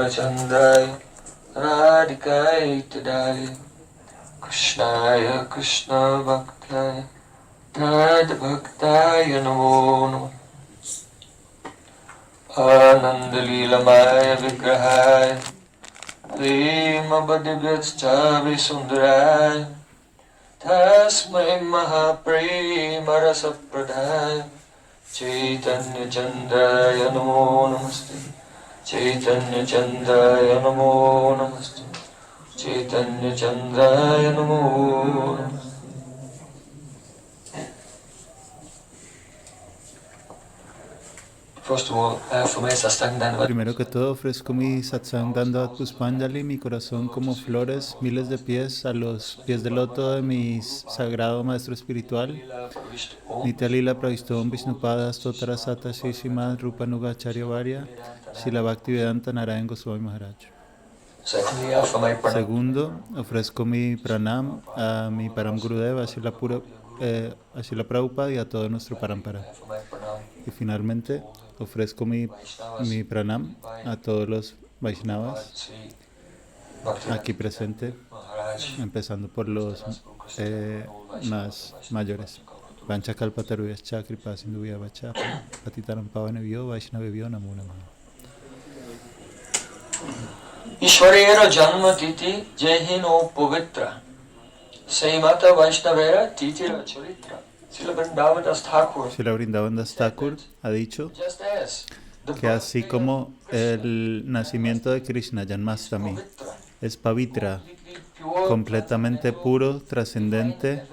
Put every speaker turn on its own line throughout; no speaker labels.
Ramachandrai Radhikai Tadai Krishnaya Krishna Bhaktaya Tad Bhaktaya Namo Namo Ananda Lila Maya Vigrahaya Prema Bhadivyatchavi Sundaraya Tasmai Mahaprema Rasa Pradaya Chaitanya Chandaya Namo Namaste Chaitanya Chandaya Namo Namaste Chaitanya Chandaya Namo Namaste.
Primero que todo, ofrezco mi satsang Dandavat Pushpanjali, mi corazón como flores, miles de pies a los pies del loto de mi sagrado maestro espiritual, Nitya Lila Pravishtovam Vishnupada Stotara Sata Shri Srimad Rupanuga Acharya Varya, Srila Bhaktivedanta Narayan Goswami Maharaj. Segundo, ofrezco mi pranam a mi Param Gurudev, a Srila Prabhupada y a todo nuestro Parampara. Y finalmente, ofrezco mi pranam a todos los Vaishnavas aquí presentes, empezando por los más mayores. Vancha Kalpataruyascha Kripa Sindhuya Vacha Patitaram Pavanebhyo Vaishnavebhyo Namo Namaha.
Ishwarera Janma Titi Jehino Povitra Saimata Vaishnavera Titira Charitra. Srila
Vrindavan Das Thakur ha dicho que así como el nacimiento de Krishna, Janmastami, es pavitra, completamente puro, trascendente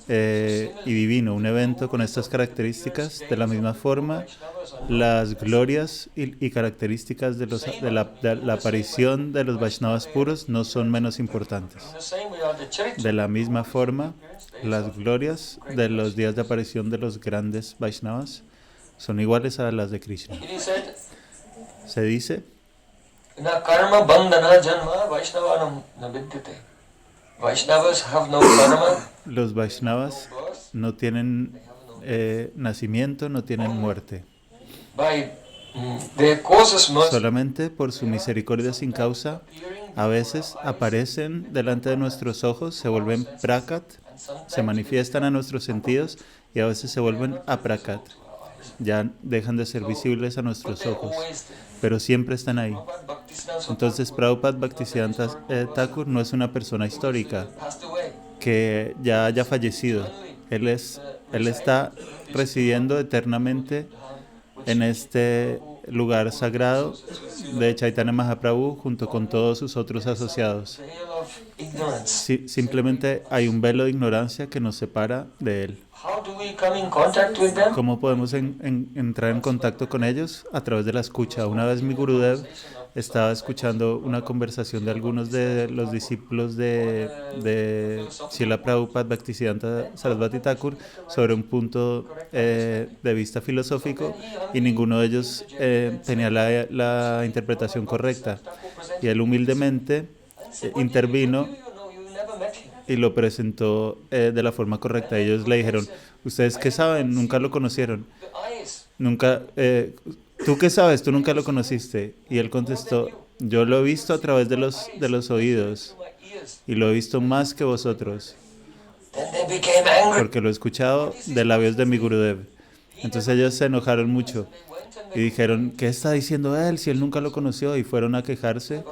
y divino, un evento con estas características, de la misma forma, las glorias y características de la aparición de los Vaishnavas puros no son menos importantes. De la misma forma, las glorias de los días de aparición de los grandes Vaishnavas son iguales a las de Krishna. Se dice, los Vaishnavas no tienen nacimiento, no tienen muerte. Solamente por su misericordia sin causa, a veces aparecen delante de nuestros ojos, se vuelven prakat, se manifiestan a nuestros sentidos y a veces se vuelven aprakat. Ya dejan de ser visibles a nuestros ojos, pero siempre están ahí. Entonces, Prabhupada Bhaktisiddhanta Thakur no es una persona histórica que ya haya fallecido. Él está residiendo eternamente en este lugar sagrado de Chaitanya Mahaprabhu junto con todos sus otros asociados. Simplemente hay un velo de ignorancia que nos separa de él. ¿Cómo podemos entrar en contacto con ellos? A través de la escucha. Una vez mi Gurudev estaba escuchando una conversación de algunos de los discípulos de Srila Prabhupada Bhaktisiddhanta Sarasvati Thakur sobre un punto de vista filosófico y ninguno de ellos tenía la interpretación correcta. Y él humildemente intervino y lo presentó de la forma correcta. Ellos le dijeron, ¿ustedes qué saben? Nunca lo conocieron. ¿Tú qué sabes? Tú nunca lo conociste. Y él contestó, yo lo he visto a través de los oídos y lo he visto más que vosotros, porque lo he escuchado de labios de mi Gurudev. Entonces ellos se enojaron mucho y dijeron, ¿qué está diciendo él si él nunca lo conoció? Y fueron a quejarse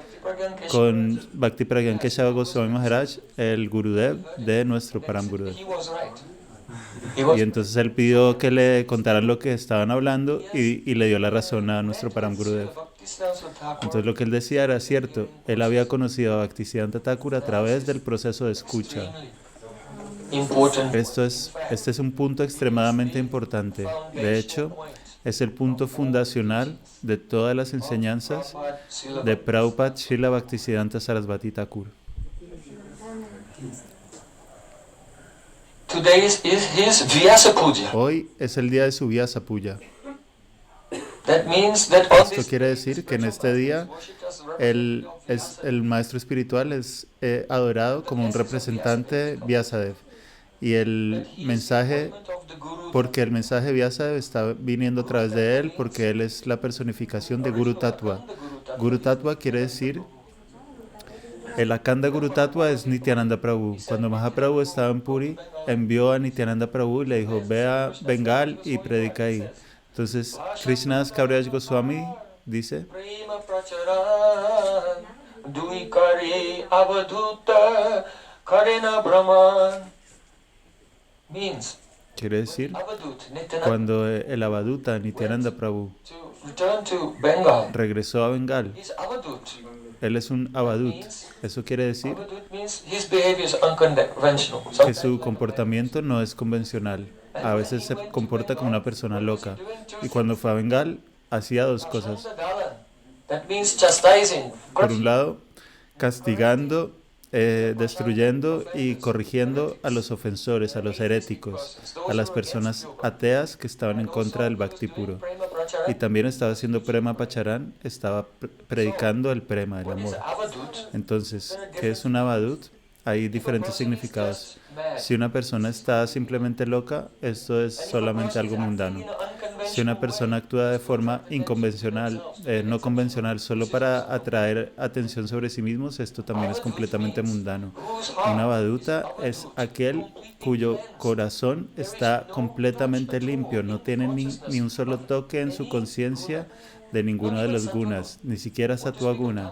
con Bhakti Pragyan Keshava Goswami Maharaj, el Gurudev de nuestro Param Gurudev. Y entonces él pidió que le contaran lo que estaban hablando y le dio la razón a nuestro Param Gurudev. Entonces lo que él decía era cierto. Él había conocido a Bhaktisiddhanta Thakur a través del proceso de escucha. Este es un punto extremadamente importante. De hecho, es el punto fundacional de todas las enseñanzas de Prabhupada Srila Bhaktisiddhanta Sarasvati Thakur. Hoy es el día de su Vyasa Puja. Esto quiere decir que en este día el maestro espiritual es adorado como un representante de Vyasadev. Y porque el mensaje de Vyasadev está viniendo a través de él, porque él es la personificación de Guru Tattva. Guru Tattva quiere decir, el Akhanda Guru Tattva es Nityananda Prabhu. Cuando Mahaprabhu estaba en Puri, envió a Nityananda Prabhu y le dijo, ve a Bengal y predica ahí. Entonces, Krishnadas Kaviraj Goswami dice,
Prema pracharan duikare avaduta karena brahman. Means
quiere decir,
Avadut, Nityananda,
cuando el Avaduta Nityananda Prabhu
to return to Bengal.
regresó a Bengal,
He's Avadut.
él es un Avadut. Eso quiere decir
Avadut means his behavior is unconventional.
que su comportamiento no es convencional. A veces se comporta como una persona loca. Y cuando fue a Bengal, hacía dos cosas.
That means chastising.
Por un lado, castigando, destruyendo y corrigiendo a los ofensores, a los heréticos, a las personas ateas que estaban en contra del Bhakti puro. Y también estaba haciendo Prema Pacharan, estaba predicando el Prema, el amor. Entonces, ¿qué es un Avadut? Hay diferentes significados. Si una persona está simplemente loca, esto es solamente algo mundano. Si una persona actúa de forma inconvencional, no convencional, solo para atraer atención sobre sí mismos, esto también es completamente mundano. Una Avaduta es aquel cuyo corazón está completamente limpio, no tiene ni un solo toque en su conciencia de ninguno de los gunas, ni siquiera Sattva guna,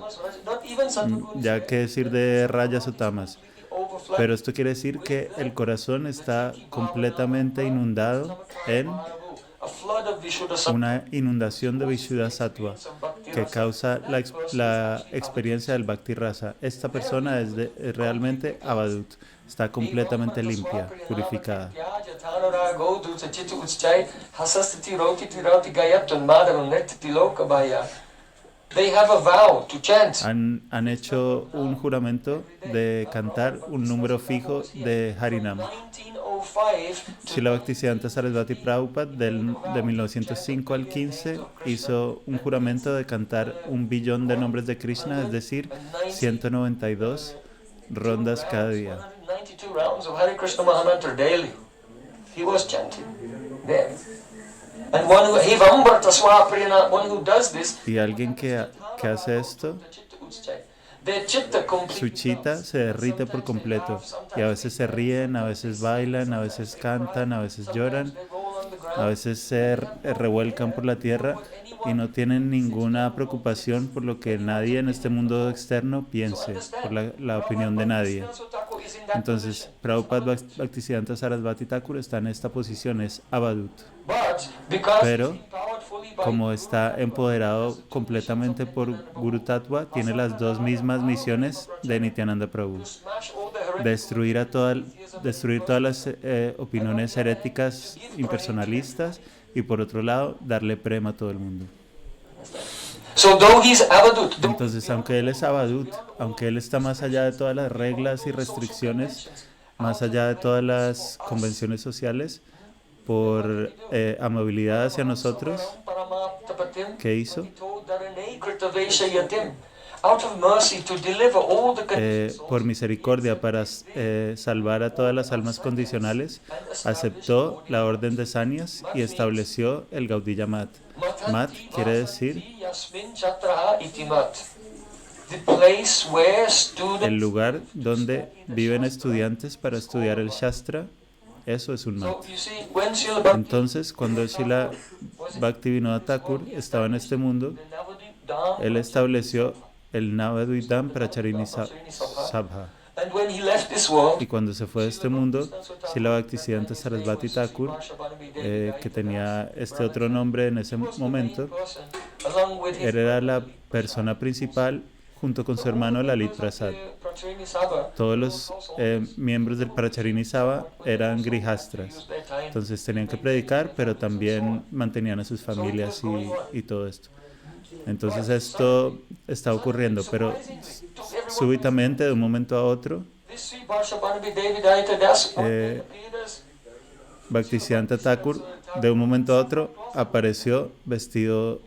ya que decir de rayas o tamas. Pero esto quiere decir que el corazón está completamente inundado en una inundación de Vishuddha Sattva que causa la experiencia del Bhakti Rasa. Esta persona es realmente Avadut, está completamente limpia, purificada. Han hecho un juramento de cantar un número fijo de Harinam. Srila Bhaktisiddhanta Sarasvati Prabhupada de 1905 al 15 hizo un juramento de cantar 1.000.000.000 de nombres de Krishna, es decir, 192 rondas cada día. Y alguien que hace esto, su chitta se derrite por completo. Y a veces se ríen, a veces bailan, a veces cantan, a veces lloran, a veces se revuelcan por la tierra y no tienen ninguna preocupación por lo que nadie en este mundo externo piense, por la opinión de nadie. Entonces, Prabhupada Bhaktisiddhanta Sarasvati Thakur está en esta posición, es Avadut. Pero, como está empoderado completamente por Guru Tattva, tiene las dos mismas misiones de Nityananda Prabhu. Destruir todas las opiniones heréticas impersonalistas y, por otro lado, darle prema a todo el mundo. Entonces, aunque él es Avadut, aunque él está más allá de todas las reglas y restricciones, más allá de todas las convenciones sociales, por amabilidad hacia nosotros, ¿qué hizo? Por misericordia, para salvar a todas las almas condicionales, aceptó la orden de Sanyas y estableció el Gaudiya Mat. Mat quiere decir el lugar donde viven estudiantes para estudiar el Shastra. Eso es un mat. Entonces, cuando Srila Bhaktivinoda Thakur estaba en este mundo, él estableció el Navadvip Dham Pracharini Sabha. Y cuando se fue de este mundo, Srila Bhaktisiddhanta Sarasvati Thakur, que tenía este otro nombre en ese momento, era la persona principal junto con su hermano Lalit Prasad. Todos los miembros del Pracharini Sabha eran grihastras, entonces tenían que predicar, pero también mantenían a sus familias y todo esto. Entonces esto está ocurriendo, pero súbitamente, de un momento a otro, Bhaktisiddhanta Thakur, de un momento a otro, apareció vestido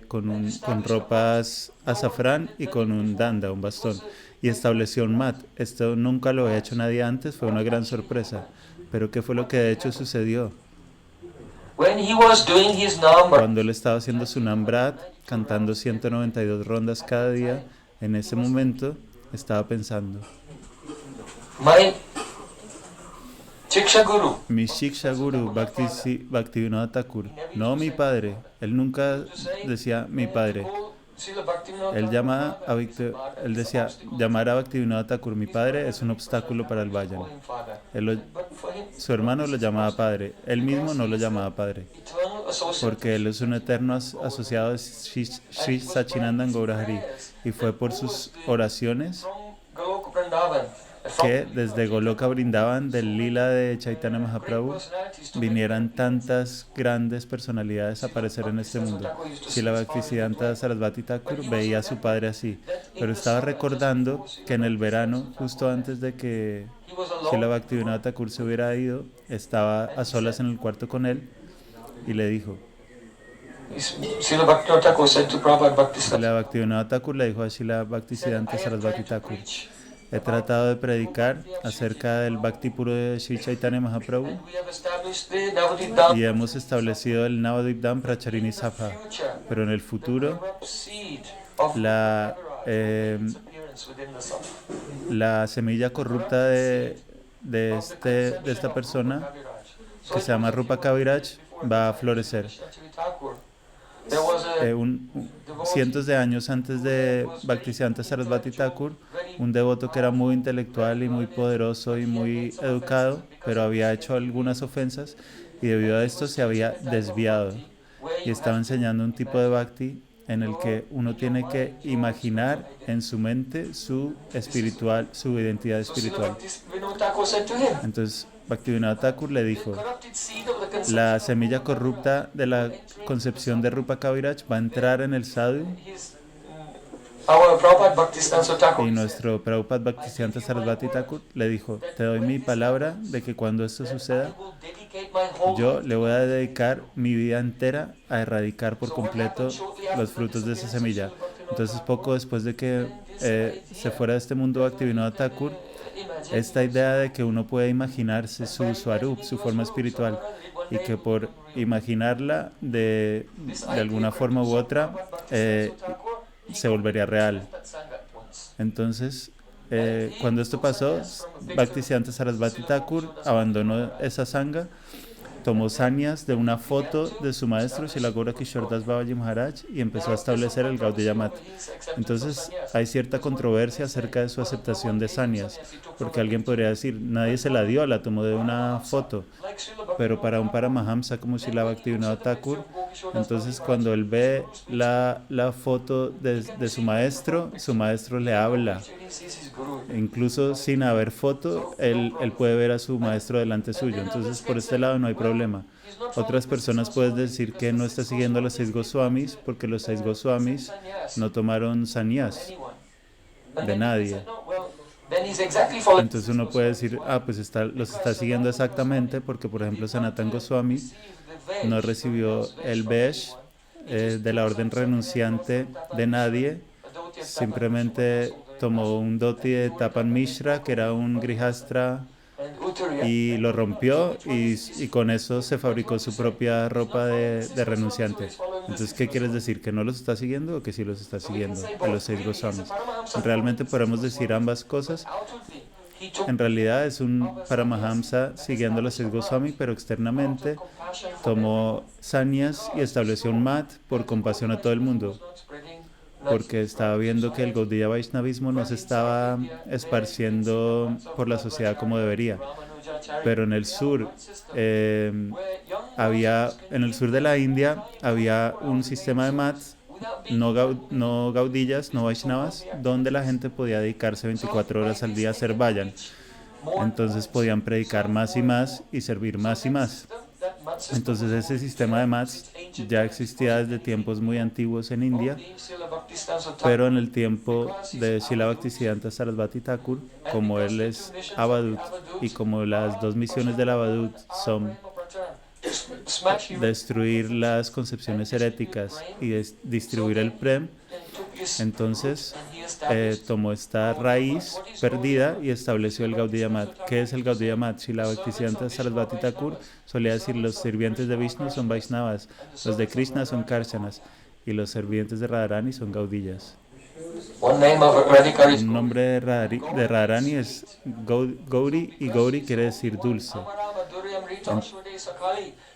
con ropas azafrán y con un danda, un bastón, y estableció un mat. Esto nunca lo había hecho nadie antes, fue una gran sorpresa. Pero ¿qué fue lo que de hecho sucedió? Cuando él estaba haciendo su Namrat, cantando 192 rondas cada día, en ese momento estaba pensando,
My Shiksha Guru,
mi Shiksha Guru Bhaktivinoda Thakur, no mi padre. Él nunca decía mi padre. Él decía, llamar a Bhaktivinoda Thakur mi padre es un obstáculo para el vayan. Su hermano lo llamaba padre, él mismo no lo llamaba padre, porque él es un eterno asociado de Sri Sachinandan Gaurahari, y fue por sus oraciones que desde Goloka Vrindavan, del lila de Chaitanya Mahaprabhu, vinieran tantas grandes personalidades a aparecer en este mundo. Srila Bhaktisiddhanta Sarasvati Thakur veía a su padre así, pero estaba recordando que en el verano, justo antes de que Srila Bhaktivinoda Thakur se hubiera ido, estaba a solas en el cuarto con él y le dijo,
Srila
Bhaktivinoda Thakur le dijo a Srila Bhaktisiddhanta Sarasvati Thakur, he tratado de predicar acerca del Bhakti puro de Sri Chaitanya Mahaprabhu y hemos establecido el Navadvip Dham Pracharini Sabha, pero en el futuro la semilla corrupta de esta persona, que se llama Rupa Kaviraj, va a florecer. Cientos de años antes de Bhaktisiddhanta Sarasvati Thakur, un devoto que era muy intelectual y muy poderoso y muy educado, pero había hecho algunas ofensas y debido a esto se había desviado y estaba enseñando un tipo de bhakti en el que uno tiene que imaginar en su mente su identidad espiritual. Entonces Bhaktivinoda Thakur le dijo, la semilla corrupta de la concepción de Rupa Kaviraj va a entrar en el sadhu, y nuestro Prabhupada Bhaktisiddhanta Sarasvati Thakur le dijo, te doy mi palabra de que cuando esto suceda, yo le voy a dedicar mi vida entera a erradicar por completo los frutos de esa semilla. Entonces, poco después de que se fuera de este mundo Bhaktivinoda Thakur, esta idea de que uno puede imaginarse su swarup, su forma espiritual, y que por imaginarla de alguna forma u otra se volvería real. Entonces, cuando esto pasó, Bhaktisiddhanta Sarasvati Thakur abandonó esa sangha, tomó sanyas de una foto de su maestro Srila Gaura Kishore Das Babaji Maharaj y empezó a establecer el Gaudiya Mat. Entonces hay cierta controversia acerca de su aceptación de sanyas, porque alguien podría decir, nadie se la dio, la tomó de una foto, pero para un Paramahamsa como Srila Bhaktivinoda Thakur, entonces cuando él ve la foto de su maestro le habla. Incluso sin haber foto, él puede ver a su maestro delante suyo. Entonces por este lado no hay problema. Otras personas pueden decir que no está siguiendo a los 6 Goswamis porque los 6 Goswamis no tomaron sannyas de nadie. Entonces uno puede decir, pues los está siguiendo exactamente porque, por ejemplo, Sanatana Goswami no recibió el Vesh de la orden renunciante de nadie, simplemente tomó un dhoti de Tapan Mishra, que era un grihastra, y lo rompió y con eso se fabricó su propia ropa de renunciante. Entonces, ¿qué quieres decir? ¿Que no los está siguiendo o que sí los está siguiendo a los 6 Goswamis? Realmente podemos decir ambas cosas. En realidad es un Paramahamsa siguiendo a los 6 Goswami, pero externamente tomó sanyas y estableció un mat por compasión a todo el mundo, porque estaba viendo que el Gaudiya Vaishnavismo no se estaba esparciendo por la sociedad como debería. Pero en el sur, en el sur de la India, había un sistema de mats, no gaudillas, no Vaishnavas, donde la gente podía dedicarse 24 horas al día a hacer vayan. Entonces podían predicar más y más y servir más y más. Entonces ese sistema de mats ya existía desde tiempos muy antiguos en India, pero en el tiempo de Srila Bhaktisiddhanta Sarasvati Thakur, como él es Avadut y como las dos misiones del Avadut son destruir las concepciones heréticas y distribuir el Prem, entonces tomó esta raíz perdida y estableció el Gaudiya Mat. ¿Qué es el Gaudiya Mat? Srila Bhaktisiddhanta Sarasvati Thakur solía decir, los sirvientes de Vishnu son Vaishnavas, los de Krishna son Karshanas. y los sirvientes de Radharani son Gaudillas.
One name of Radhika is
Un nombre de Radharani es Gauri, y Gauri quiere decir dulce.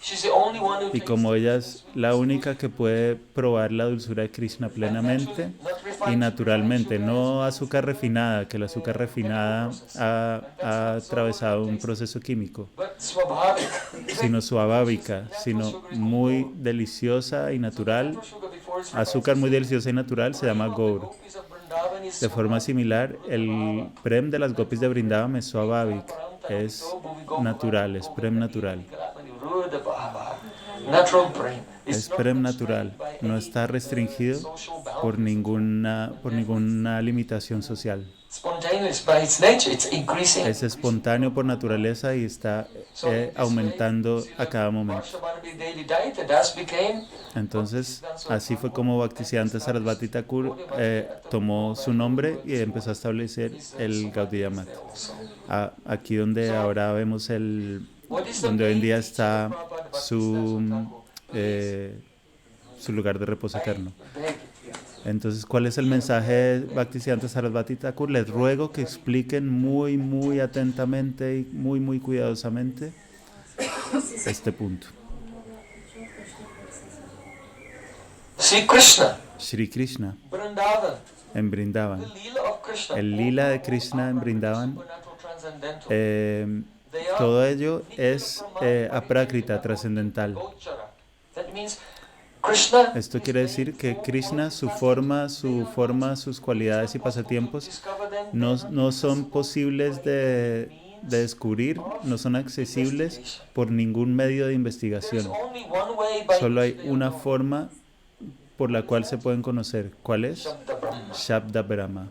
She's the only one who
Y como ella es la única que puede probar la dulzura de Krishna plenamente y naturalmente, no azúcar refinada, que el azúcar refinada ha atravesado un proceso químico,
but Swabhavik.
sino suavábica, sino muy deliciosa y natural. Azúcar muy deliciosa y natural se llama Gaur. De forma similar, el prem de las gopis de Vrindavan es suavavik, es natural, es prem natural.
Natural brain.
Es prem natural, no está restringido por ninguna limitación social.
Spontaneous by its nature, it's increasing.
Es espontáneo por naturaleza y está aumentando a cada momento.
Daily diet, and thus became
Entonces, así fue como Bhaktisiddhanta Sarasvati Thakur tomó su nombre y empezó a establecer el Gaudiya Math. Aquí donde ahora vemos donde hoy en día está su lugar de reposo eterno. Entonces, ¿cuál es el mensaje de Bhaktisiddhanta Sarasvati Thakur? Les ruego que expliquen muy, muy atentamente y muy, muy cuidadosamente este punto. Shri Krishna
Vrindavan,
en Brindavan,
the Leela of Krishna,
el lila de Krishna en Brindavan,
supernatural, transcendental.
todo ello es aprákrita, trascendental.
Gochara. That means Krishna
Esto quiere decir que Krishna, su forma, sus cualidades y pasatiempos
discovered them.
no son posibles de descubrir, no son accesibles por ningún medio de investigación.
There's only one way by
Solo hay
which they
una
know.
forma por la cual se pueden conocer. ¿Cuál es?
Shabda Brahma.
Shabda Brahma,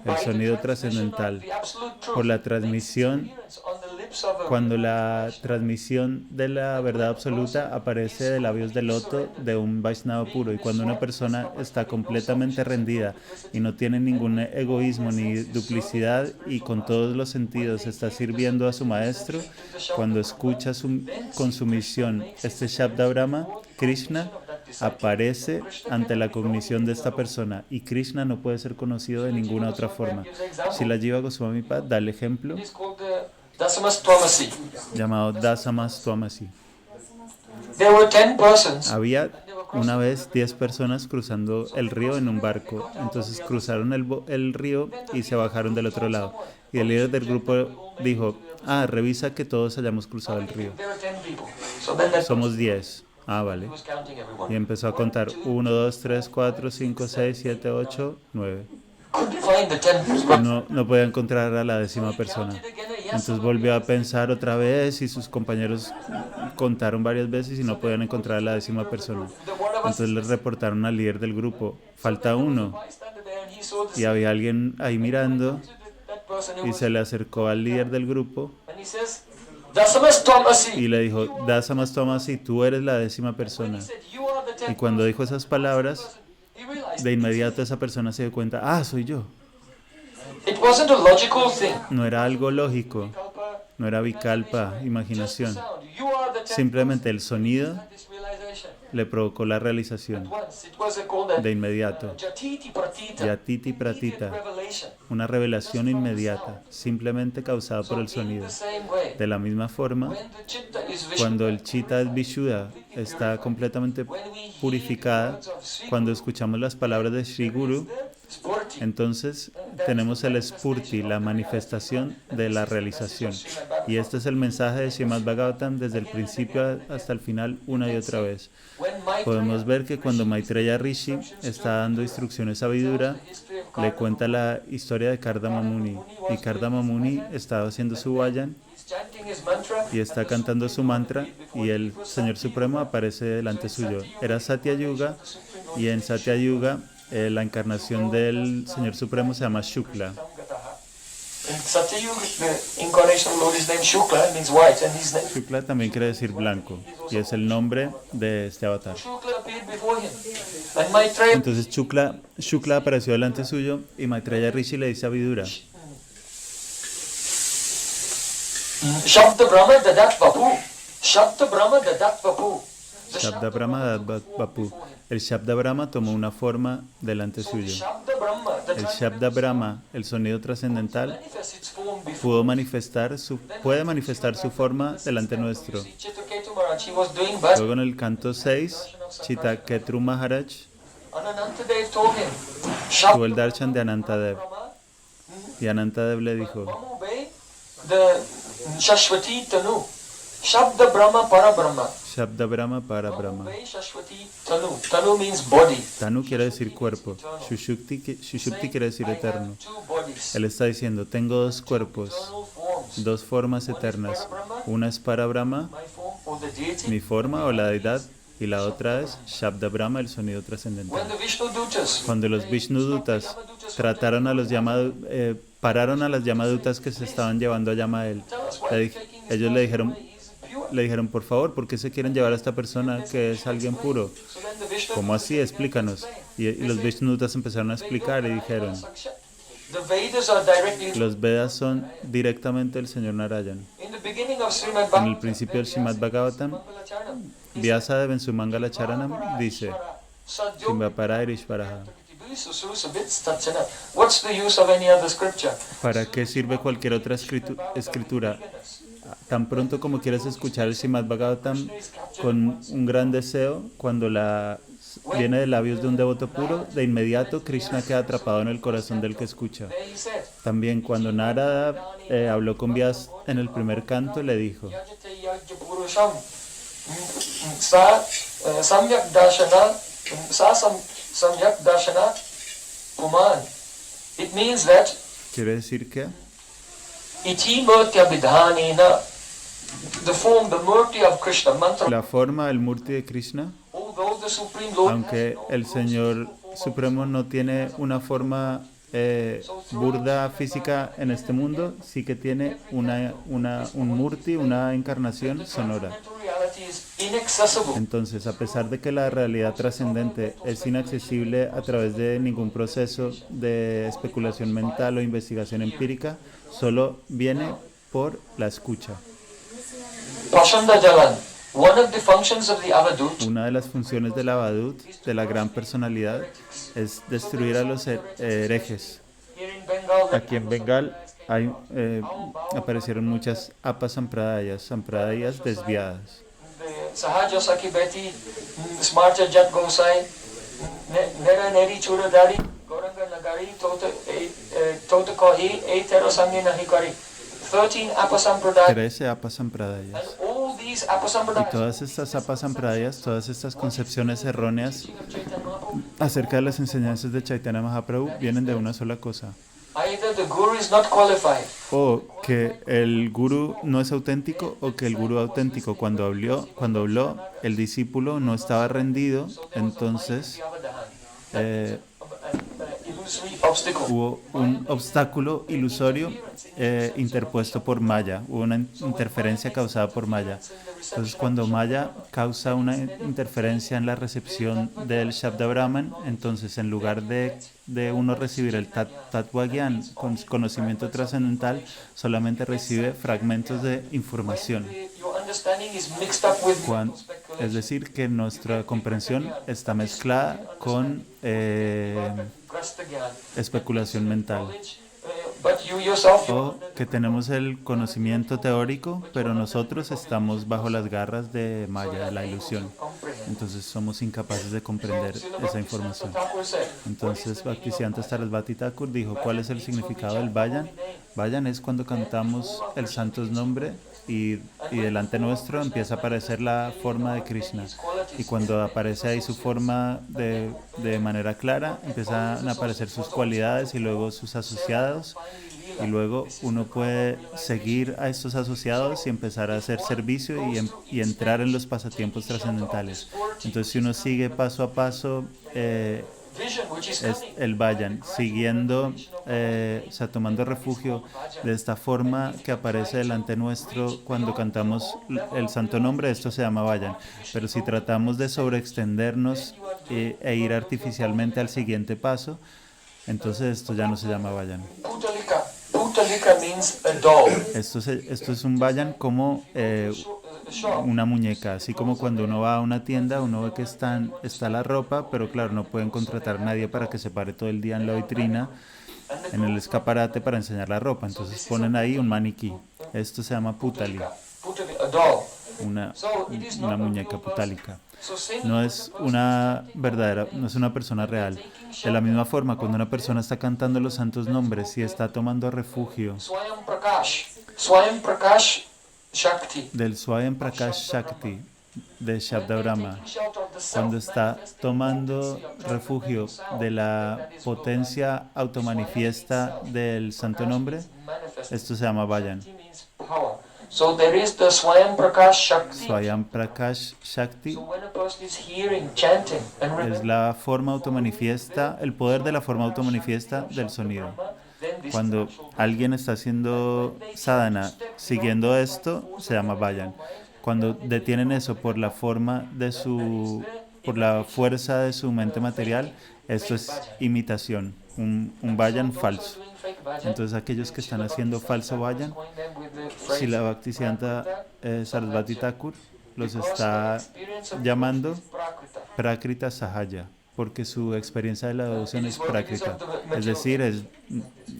el
By the
sonido
transmission of
trascendental.
the absolute truth,
Por la
makes its
transmisión,
appearance on the lips of a
cuando la transmisión de la verdad absoluta aparece de labios de loto de un Vaishnava puro, y cuando una persona está completamente rendida y no tiene ningún egoísmo ni duplicidad y con todos los sentidos está sirviendo a su maestro, cuando escucha con sumisión este Shabda Brahma, Krishna aparece ante la cognición de esta persona, y Krishna no puede ser conocido de ninguna otra forma. Srila Jiva Goswami Pad da el ejemplo
It is called the Dasamastvamasi.
llamado Dasamas Twamasi.
There were 10 persons.
Había una vez 10 personas cruzando el río en un barco. Entonces cruzaron el río y se bajaron del otro lado. Y el líder del grupo dijo, revisa que todos hayamos cruzado el río.
There were 10 people. So then that
Somos 10. Vale.
he was counting everyone.
Y empezó a contar 1, 2, 3, 4, 5, 6, 7, 8, 9.
Couldn't find the 10 but
No podía encontrar a la 10ª persona.
counted again, yes,
Entonces volvió a pensar otra vez y sus compañeros contaron varias veces y no podían encontrar a la 10ª persona.
the one of us
Entonces le reportaron al líder del grupo, falta uno.
bystander there, and he saw this
Y había alguien ahí mirando
that person who
y
was,
se le acercó al líder del grupo
and he says, Dasamastvamasi.
y le dijo, Dasamas Twamasi, tú eres la 10ª persona.
He said, you are the 10th
Y cuando dijo esas palabras,
he realized
de inmediato esa persona se dio cuenta, soy yo.
it wasn't a logical thing.
No era algo lógico,
Kalpa,
no era vikalpa,
just the
imaginación.
sound. You are the 10th
Simplemente el sonido
this realization.
le provocó la realización
Once it was called
de
a
inmediato.
Jatiti Pratita.
Yatiti Pratita,
Revelation.
una revelación inmediata, simplemente causada por el
So in
sonido.
the same way,
De la misma forma,
when the chitta is Vishnu,
cuando el chitta es Vishuddha, está completamente
when we hear
purificada,
the words of Sri
cuando escuchamos las palabras de Sri Guru,
Spurti,
entonces tenemos el Spurti, la manifestación de la realización. Y este es el mensaje de Srimad Bhagavatam desde el principio hasta el final, una y otra vez.
when Maitreya
Podemos ver que cuando Maitreya Rishi está dando instrucciones a Vidura,
history of
le cuenta la historia de Kardama Muni. Y Kardama Muni estaba haciendo su vayan
he's chanting his mantra,
y está cantando su mantra, y el Señor Supremo aparece delante suyo. Era Satya Yuga, y en Satya Yuga la encarnación del Señor Supremo se llama Shukla.
Samgataha. In Satyayuga, the incarnation of the Lord is named Shukla, it means white, and his name
Shukla también quiere decir blanco, y es el nombre de este avatar.
Shukla appeared before him. And Maitreya
Entonces Shukla apareció delante suyo, y Maitreya Rishi le dice a Vidura,
Shabda Brahma Dadat Vapu. Shabda Brahma Dadat Vapu.
Shabda Brahma Dat Bapu. El Shabda Brahma tomó una forma delante
So the
suyo.
Shabda Brahma, the
El Shabda Brahma, el sonido trascendental,
manifests its form before.
puede manifestar su forma delante nuestro.
See, Chitraketu Maharaj, he was doing bhasma.
Luego en el canto 6, Chitaketru Maharaj
And Anantadev told him,
tuvo el darshan de Anantadev.
Brahma,
Y Anantadev le dijo,
Mamu Bey, the Shashwati Tanu. Shabda Brahma Para Brahma.
Shabda Brahma para
Mamu
Brahma.
Bey Shashwati Tanu. Tanu means body.
Tanu quiere decir cuerpo. Shushupti quiere decir
I have
eterno.
two bodies.
Él está diciendo, tengo dos cuerpos,
Eternal forms.
dos formas eternas. Una es para Brahma,
My form or the deity.
mi forma o la deidad, y la otra es Shabda Brahma, el sonido trascendental.
When the Vishnu Dutas,
Cuando los Vishnudutas trataron a los pararon a las Yamadutas que se estaban llevando a Yamael, ellos le dijeron, por favor, ¿por qué se quieren llevar a esta persona que es alguien puro?
so then the Vishnu
¿Cómo así? Explícanos. Y los Vishnudutas empezaron a explicar y dijeron,
the Vedas are directly
los Vedas son directamente el Señor Narayan.
in the beginning of Srimad
En el
Bhagavatam.
principio del Srimad Bhagavatam, Vyasadeva en su Mangala Charanam dice, Shimbapara Irishvaraha.
What's the use of any other scripture?
¿Para qué sirve cualquier otra escritura? Tan pronto como quieres escuchar el Srimad Bhagavatam con un gran deseo, cuando viene de labios de un devoto puro, de inmediato Krishna queda atrapado en el corazón del que escucha.
There he said,
También cuando Narada habló con Vyas en el primer canto, le dijo,
Yajate yajya purusham, sa samyak darshana, samyak darshana puman. It means that
quiere decir que
iti murtya vidhanena, the form, the murti of Krishna, mantra,
la forma del Murti de Krishna,
although the Supreme Lord
aunque el Señor Supremo no tiene una forma burda física en este mundo, sí que tiene un Murti, una encarnación sonora.
mental reality is inaccessible.
Entonces, a pesar de que la realidad trascendente es inaccesible a través de ningún proceso de especulación mental o investigación empírica, solo viene por la escucha.
Pashanda Jalan, one of the functions of the Avadut
Una de las funciones del Avadut, de la gran personalidad, es destruir a los herejes.
here in Bengal,
Aquí en Bengal aparecieron muchas apasampradayas, desviadas.
the Sahaja Saki Beti, Smarta Jat Gosai, Nera Neri Churadari, Goranga Nagari, Tota Kohi, Eitero Sangi Nahikari. 13 Apasampradayas.
13 apasampradayas.
And all these
Y
Apasampradayas,
todas estas apasampradayas, todas estas concepciones erróneas
Chaitanya Mahaprabhu,
acerca de las enseñanzas de Chaitanya Mahaprabhu vienen de una sola cosa.
either the Guru is not qualified,
O que el gurú no es auténtico, o que el gurú auténtico cuando habló, el discípulo no estaba rendido, entonces
illusory obstacle.
hubo un obstáculo ilusorio interpuesto por Maya, hubo una interferencia causada por Maya. Entonces cuando Maya causa una interferencia en la recepción del Shabda Brahman, entonces en lugar de uno recibir el Tattva Gyan con conocimiento trascendental, solamente recibe fragmentos de información.
Your understanding is mixed up with
Es decir, que nuestra comprensión está mezclada con especulación mental.
But you yourself,
O que tenemos el conocimiento teórico, pero nosotros estamos bajo las garras de Maya, de la ilusión. Entonces somos incapaces de comprender esa información. Entonces Bhaktisiddhanta Sarasvati Thakur dijo, ¿cuál es el significado del Vayan? Vayan es cuando cantamos el santo nombre y delante nuestro empieza a aparecer la forma de Krishna. Y cuando aparece ahí su forma de manera clara, empiezan a aparecer sus cualidades y luego sus asociados. Y luego uno puede seguir a estos asociados y empezar a hacer servicio y entrar en los pasatiempos trascendentales. Entonces si uno sigue paso a paso es el Vayan, siguiendo, o sea, tomando refugio de esta forma que aparece delante nuestro cuando cantamos el santo nombre, esto se llama Vayan. Pero si tratamos de sobreextendernos e ir artificialmente al siguiente paso, entonces esto ya no se llama Vayan.
Putalika means a doll.
Esto es un Vayan como una muñeca, así como cuando uno va a una tienda, uno ve que está la ropa, pero claro, no pueden contratar a nadie para que se pare todo el día en la vitrina, en el escaparate para enseñar la ropa, entonces ponen ahí un maniquí. Esto se llama putali, una, una muñeca putálica. No es una verdadera, no es una persona real. De la misma forma, cuando una persona está cantando los santos nombres y está tomando refugio del Swayam Prakash Shakti de Shabda Brahma, cuando está tomando refugio de la potencia automanifiesta del santo nombre, esto se llama Vayan.
So there is the Swayam Prakash Shakti.
Swayam Prakash Shakti
So when a person is hearing, chanting, and
es
remembering
la forma automanifiesta, el poder de la forma automanifiesta del sonido. Cuando alguien está haciendo sadhana siguiendo esto, se llama Vayan. Cuando detienen eso por la forma de por la fuerza de su mente material, esto es imitación, un Vayan falso. Entonces aquellos que están haciendo falso Vayan, Srila Bhaktisiddhanta Sarasvati Thakur los está llamando Prakrita Sahaya, porque su experiencia de la devoción es Prakrita, es decir,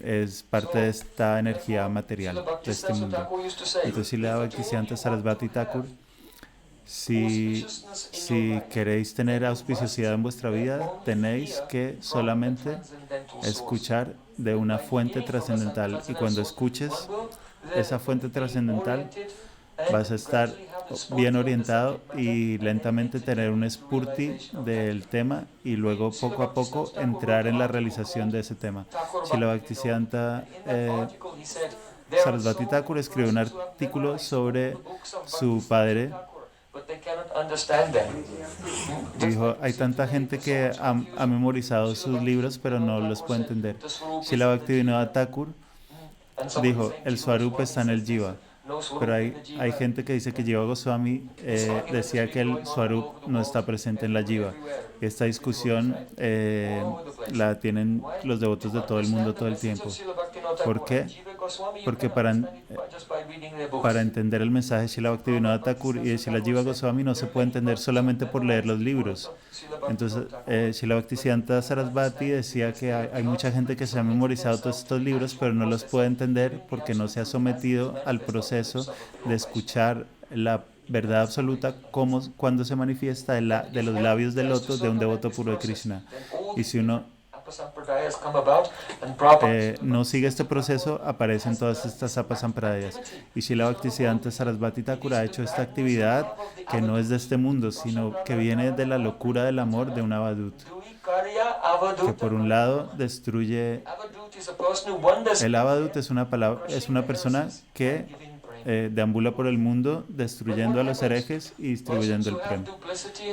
es parte de esta energía material, de este mundo. Entonces Srila Bhaktisiddhanta Sarasvati Thakur, si queréis tener auspiciosidad en vuestra vida, tenéis que solamente escuchar de una fuente trascendental, y cuando escuches esa fuente trascendental vas a estar bien orientado y lentamente tener un spurti del tema y luego poco a poco entrar en la realización de ese tema. Srila Bhaktisiddhanta Sarasvati Thakur escribió un artículo sobre su padre. Dijo, hay tanta gente que ha memorizado sus libros pero no los puede entender. Srila Bhaktivinoda Thakur dijo, el Swarup está en el Jiva, pero hay gente que dice que Jiva Goswami decía que el Swarup no está presente en la Jiva. Esta discusión la tienen los devotos de todo el mundo todo el tiempo. ¿Por qué? Porque para entender el mensaje de Srila Bhaktivinoda Thakur y de Srila Jiva Goswami no se puede entender solamente por leer los libros. Entonces, Srila Bhaktisiddhanta Sarasvati decía que hay mucha gente que se ha memorizado todos estos libros, pero no los puede entender porque no se ha sometido al proceso de escuchar la verdad absoluta cuando se manifiesta de los labios del loto de un devoto puro de Krishna. Y si uno no sigue este proceso, aparecen todas estas apasampradayas. Y Srila Bhaktisiddhanta Sarasvati Thakur ha hecho esta actividad que no es de este mundo, sino que viene de la locura del amor de un avadut, que por un lado destruye. El avadut es una persona que deambula por el mundo destruyendo a los herejes y distribuyendo el prem.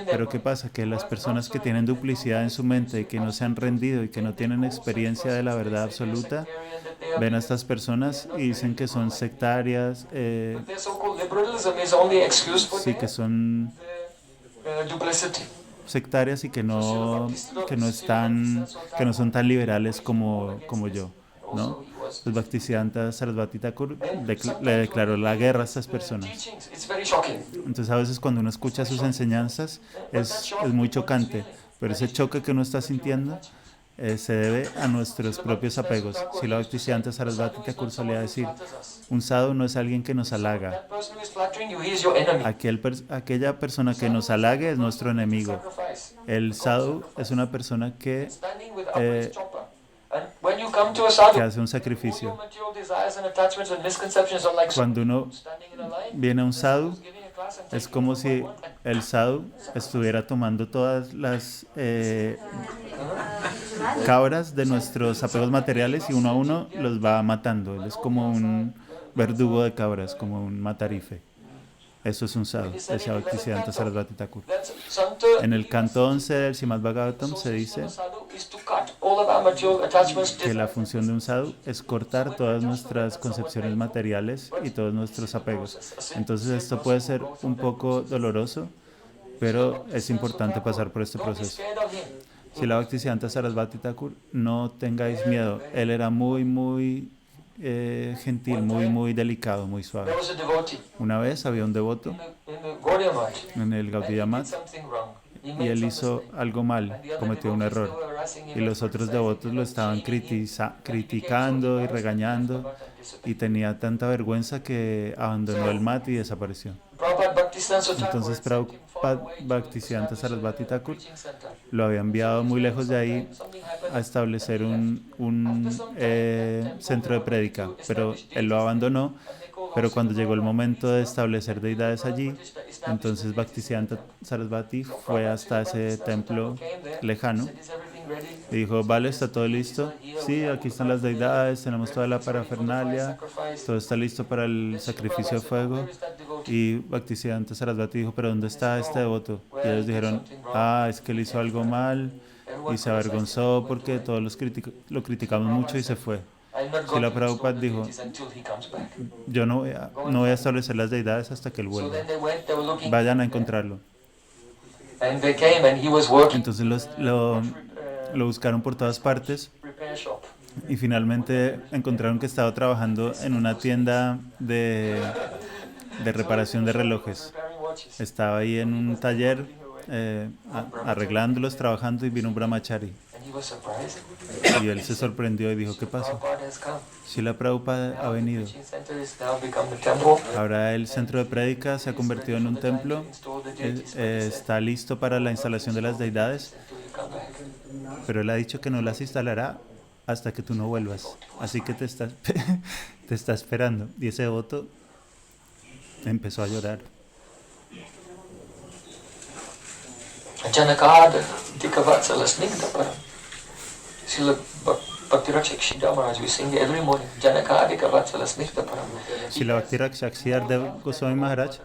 Pero ¿qué pasa? Que las personas que tienen duplicidad en su mente y que no se han rendido y que no tienen experiencia de la verdad absoluta, ven a estas personas y dicen que son sectarias, sí, que son sectarias y que no son tan liberales como yo, ¿no? Pues Bhaktisiddhanta Sarasvati Thakur le declaró la guerra a estas personas. Entonces a veces cuando uno escucha sus enseñanzas es muy chocante, pero ese choque que uno está sintiendo se debe a nuestros propios apegos. Srila Bhaktisiddhanta Sarasvati Thakur solía decir, un sadhu no es alguien que nos halaga. Aquella persona que nos halague es nuestro enemigo. El sadhu es una persona que hace un sacrificio. Cuando uno viene a un sadhu, es como si el sadhu estuviera tomando todas las cabras de nuestros apegos materiales y uno a uno los va matando. Él es como un verdugo de cabras, como un matarife. Eso es un sadhu, decía Bhaktisiddhanta Sarasvati Thakur. En el canto 11 del Srimad Bhagavatam se dice que la función de un sadhu es cortar todas nuestras concepciones materiales y todos nuestros apegos. Entonces esto puede ser un poco doloroso, pero es importante pasar por este proceso. Srila Bhaktisiddhanta Sarasvati Thakur, no tengáis miedo. Él era muy gentil, muy delicado, muy suave.
There was a devotee
Una vez había un devoto
in the Gaudiya Math,
en el
and
Gaudiya
he did
Math
something wrong. He
y
made
él
some
hizo
mistake.
algo mal,
And the other
cometió un
devotees, they
error.
were harassing him
Y los
and
otros
criticizing
devotos
him
lo
and
estaban
shaming him. And he became so
criticando y
embarrassed that he
regañando
left the mat and disappeared.
y tenía tanta vergüenza que abandonó el mat y desapareció.
Prabhupada Bhaktisiddhanta Thakur
Entonces
had sent him far
Prabhupada
away to
Bhaktisiddhanta
establish
Sarasvati
a
Thakur
preaching center.
lo había enviado muy lejos de ahí
Something happened
a establecer
and he left.
un centro de prédica, pero él lo abandonó. Pero cuando llegó el momento de establecer deidades allí, entonces Bhaktisiddhanta Sarasvati fue hasta ese templo lejano y dijo, vale, ¿está todo listo? Sí, aquí están las deidades, tenemos toda la parafernalia, todo está listo para el sacrificio de fuego. Y Bhaktisiddhanta Sarasvati dijo, pero ¿dónde está este devoto? Y ellos dijeron, es que él hizo algo mal y se avergonzó porque todos lo criticamos mucho y se fue. Srila Prabhupada dijo, yo no voy a establecer las deidades hasta que él vuelva. Vayan a encontrarlo. Entonces lo buscaron por todas partes y finalmente encontraron que estaba trabajando en una tienda de reparación de relojes. Estaba ahí en un taller arreglándolos, trabajando, y vino un brahmachari. Y él se sorprendió y dijo, ¿qué pasó? Srila Prabhupada ha venido. Ahora el centro de prédica se ha convertido en un templo. Está listo para la instalación de las deidades, pero él ha dicho que no las instalará hasta que tú no vuelvas. Así que te está esperando. Y ese devoto empezó a llorar.
Janakad Dikavatsala Snigdha Param. Srila Bhakti-Rakshak Shridhar Maharaj, we sing every morning. Janakad Dikavatsala Snigdha Param.
Srila Bhakti-Rakshak Shridhar Goswami Maharaj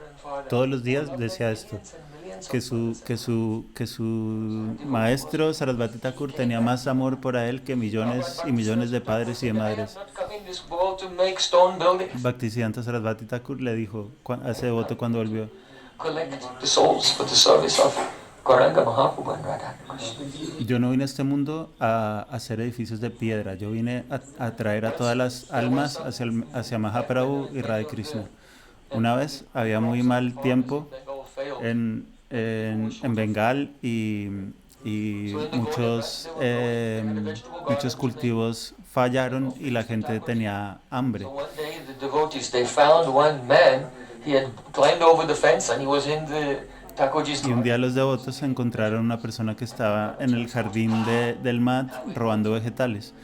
todos los días decía esto, que su maestro Sarasvati Thakur tenía más amor por él que millones y millones de padres y de madres. Bhaktisiddhanta Sarasvati Thakur le dijo a ese devoto cuando volvió, yo no vine a este mundo a hacer edificios de piedra, yo vine a traer a todas las almas hacia Mahaprabhu y Radha Krishna. Una vez había muy mal tiempo en Bengal y muchos cultivos fallaron y la gente tenía hambre. Y un día los devotos encontraron una persona que estaba en el jardín del mat robando vegetales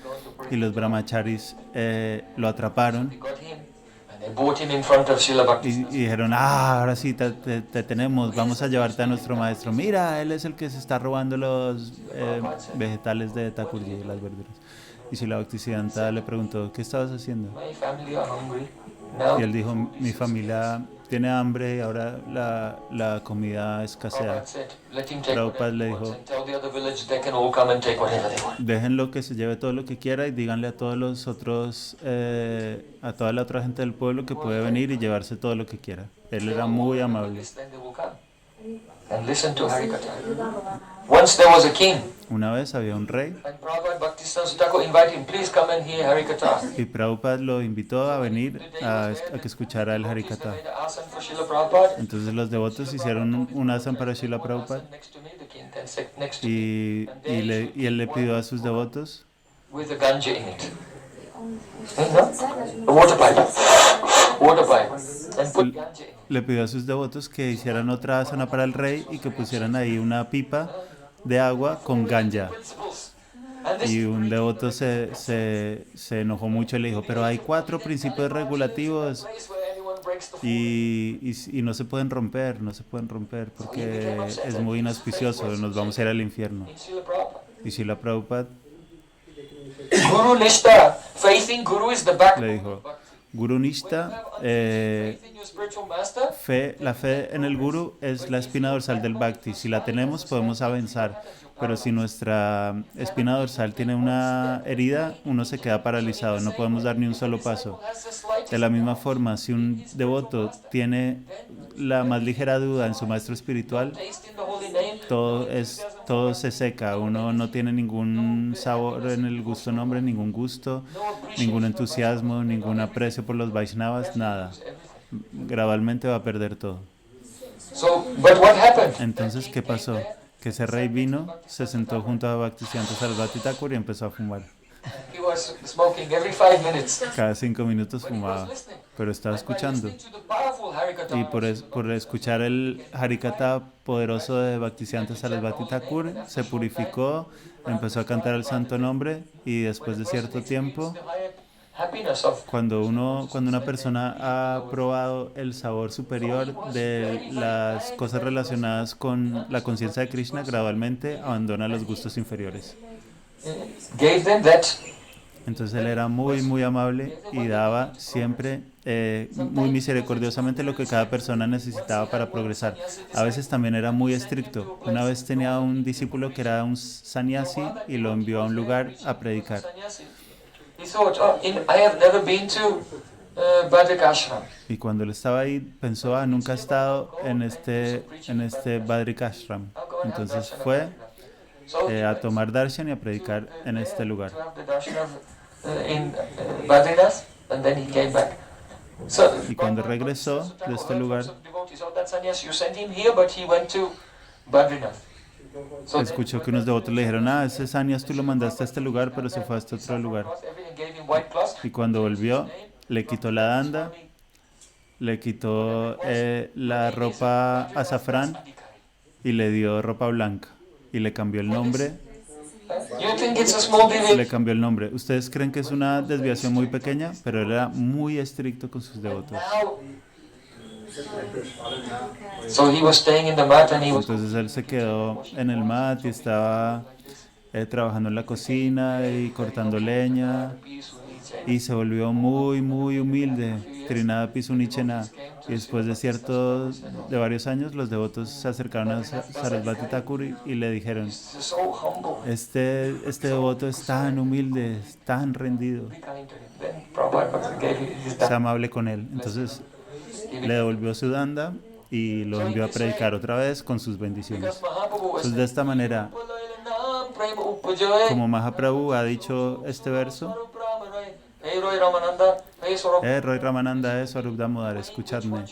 y los brahmacharis lo atraparon y dijeron, ahora sí te tenemos, vamos a llevarte a nuestro maestro, mira, él es el que se está robando los vegetales de Thakurji, las verduras. Y Srila Bhaktisiddhanta le preguntó, ¿qué estabas haciendo? Y él dijo, mi familia tiene hambre y ahora la comida escasea. Prabhupada le dijo, déjenlo que se lleve todo lo que quiera y díganle a todos los otros, a toda la otra gente del pueblo que puede venir y llevarse todo lo que quiera. Él era muy amable. Una vez había un rey y Prabhupada lo invitó a venir a que escuchara el Harikatha. Entonces los devotos hicieron un asana para Srila Prabhupada y él le pidió a sus devotos le pidió a sus devotos que hicieran otra asana para el rey y que pusieran ahí una pipa de agua con ganja. Y un devoto se enojó mucho y le dijo, pero hay 4 principios regulativos y no se pueden romper, porque es muy inauspicioso, nos vamos a ir al infierno. Y Srila Prabhupada le dijo, Guru Nishta, la fe en el Guru es la espina dorsal del Bhakti. Si la tenemos podemos avanzar, pero si nuestra espina dorsal tiene una herida, uno se queda paralizado, no podemos dar ni un solo paso. De la misma forma, si un devoto tiene la más ligera duda en su maestro espiritual, todo es todo se seca, uno no tiene ningún sabor en el gusto nombre, ningún gusto, ningún entusiasmo, ningún aprecio por los Vaishnavas, nada. Gradualmente va a perder todo. Entonces, ¿qué pasó? Que ese rey vino, se sentó junto a Bhaktisiddhanta Sarasvati Thakur y empezó a fumar. Cada 5 minutos fumaba, pero estaba escuchando. Y por escuchar el Harikata poderoso de Bhaktisiddhanta Sarasvati Thakur, se purificó, empezó a cantar el santo nombre y después de cierto tiempo, cuando una persona ha probado el sabor superior de las cosas relacionadas con la conciencia de Krishna, gradualmente abandona los gustos inferiores. Entonces él era muy, muy amable y daba siempre muy misericordiosamente lo que cada persona necesitaba para progresar. A veces también era muy estricto. Una vez tenía un discípulo que era un sannyasi y lo envió a un lugar a predicar. Y cuando él estaba ahí, pensó, nunca he estado en este Badrikashram. Entonces fue a tomar darshan y a predicar en este lugar. Y cuando regresó de este lugar, escuchó que unos devotos le dijeron, ese sannyas tú lo mandaste a este lugar, pero se fue a este otro lugar. Y cuando volvió, le quitó la danda, le quitó la ropa azafrán y le dio ropa blanca. Y le cambió el nombre. ¿Ustedes creen que es una desviación muy pequeña? Pero él era muy estricto con sus devotos. Entonces él se quedó en el mat y estaba trabajando en la cocina y cortando leña. Y se volvió muy, muy humilde, Trinada Pisunichena. Y después de varios años, los devotos se acercaron a Sarasvati Thakur y le dijeron, este devoto es tan humilde, es tan rendido, es amable con él. Entonces le devolvió su danda y lo envió a predicar otra vez con sus bendiciones. Entonces de esta manera, como Mahaprabhu ha dicho este verso, Roy Ramananda, Swarup Damodar, escuchadme.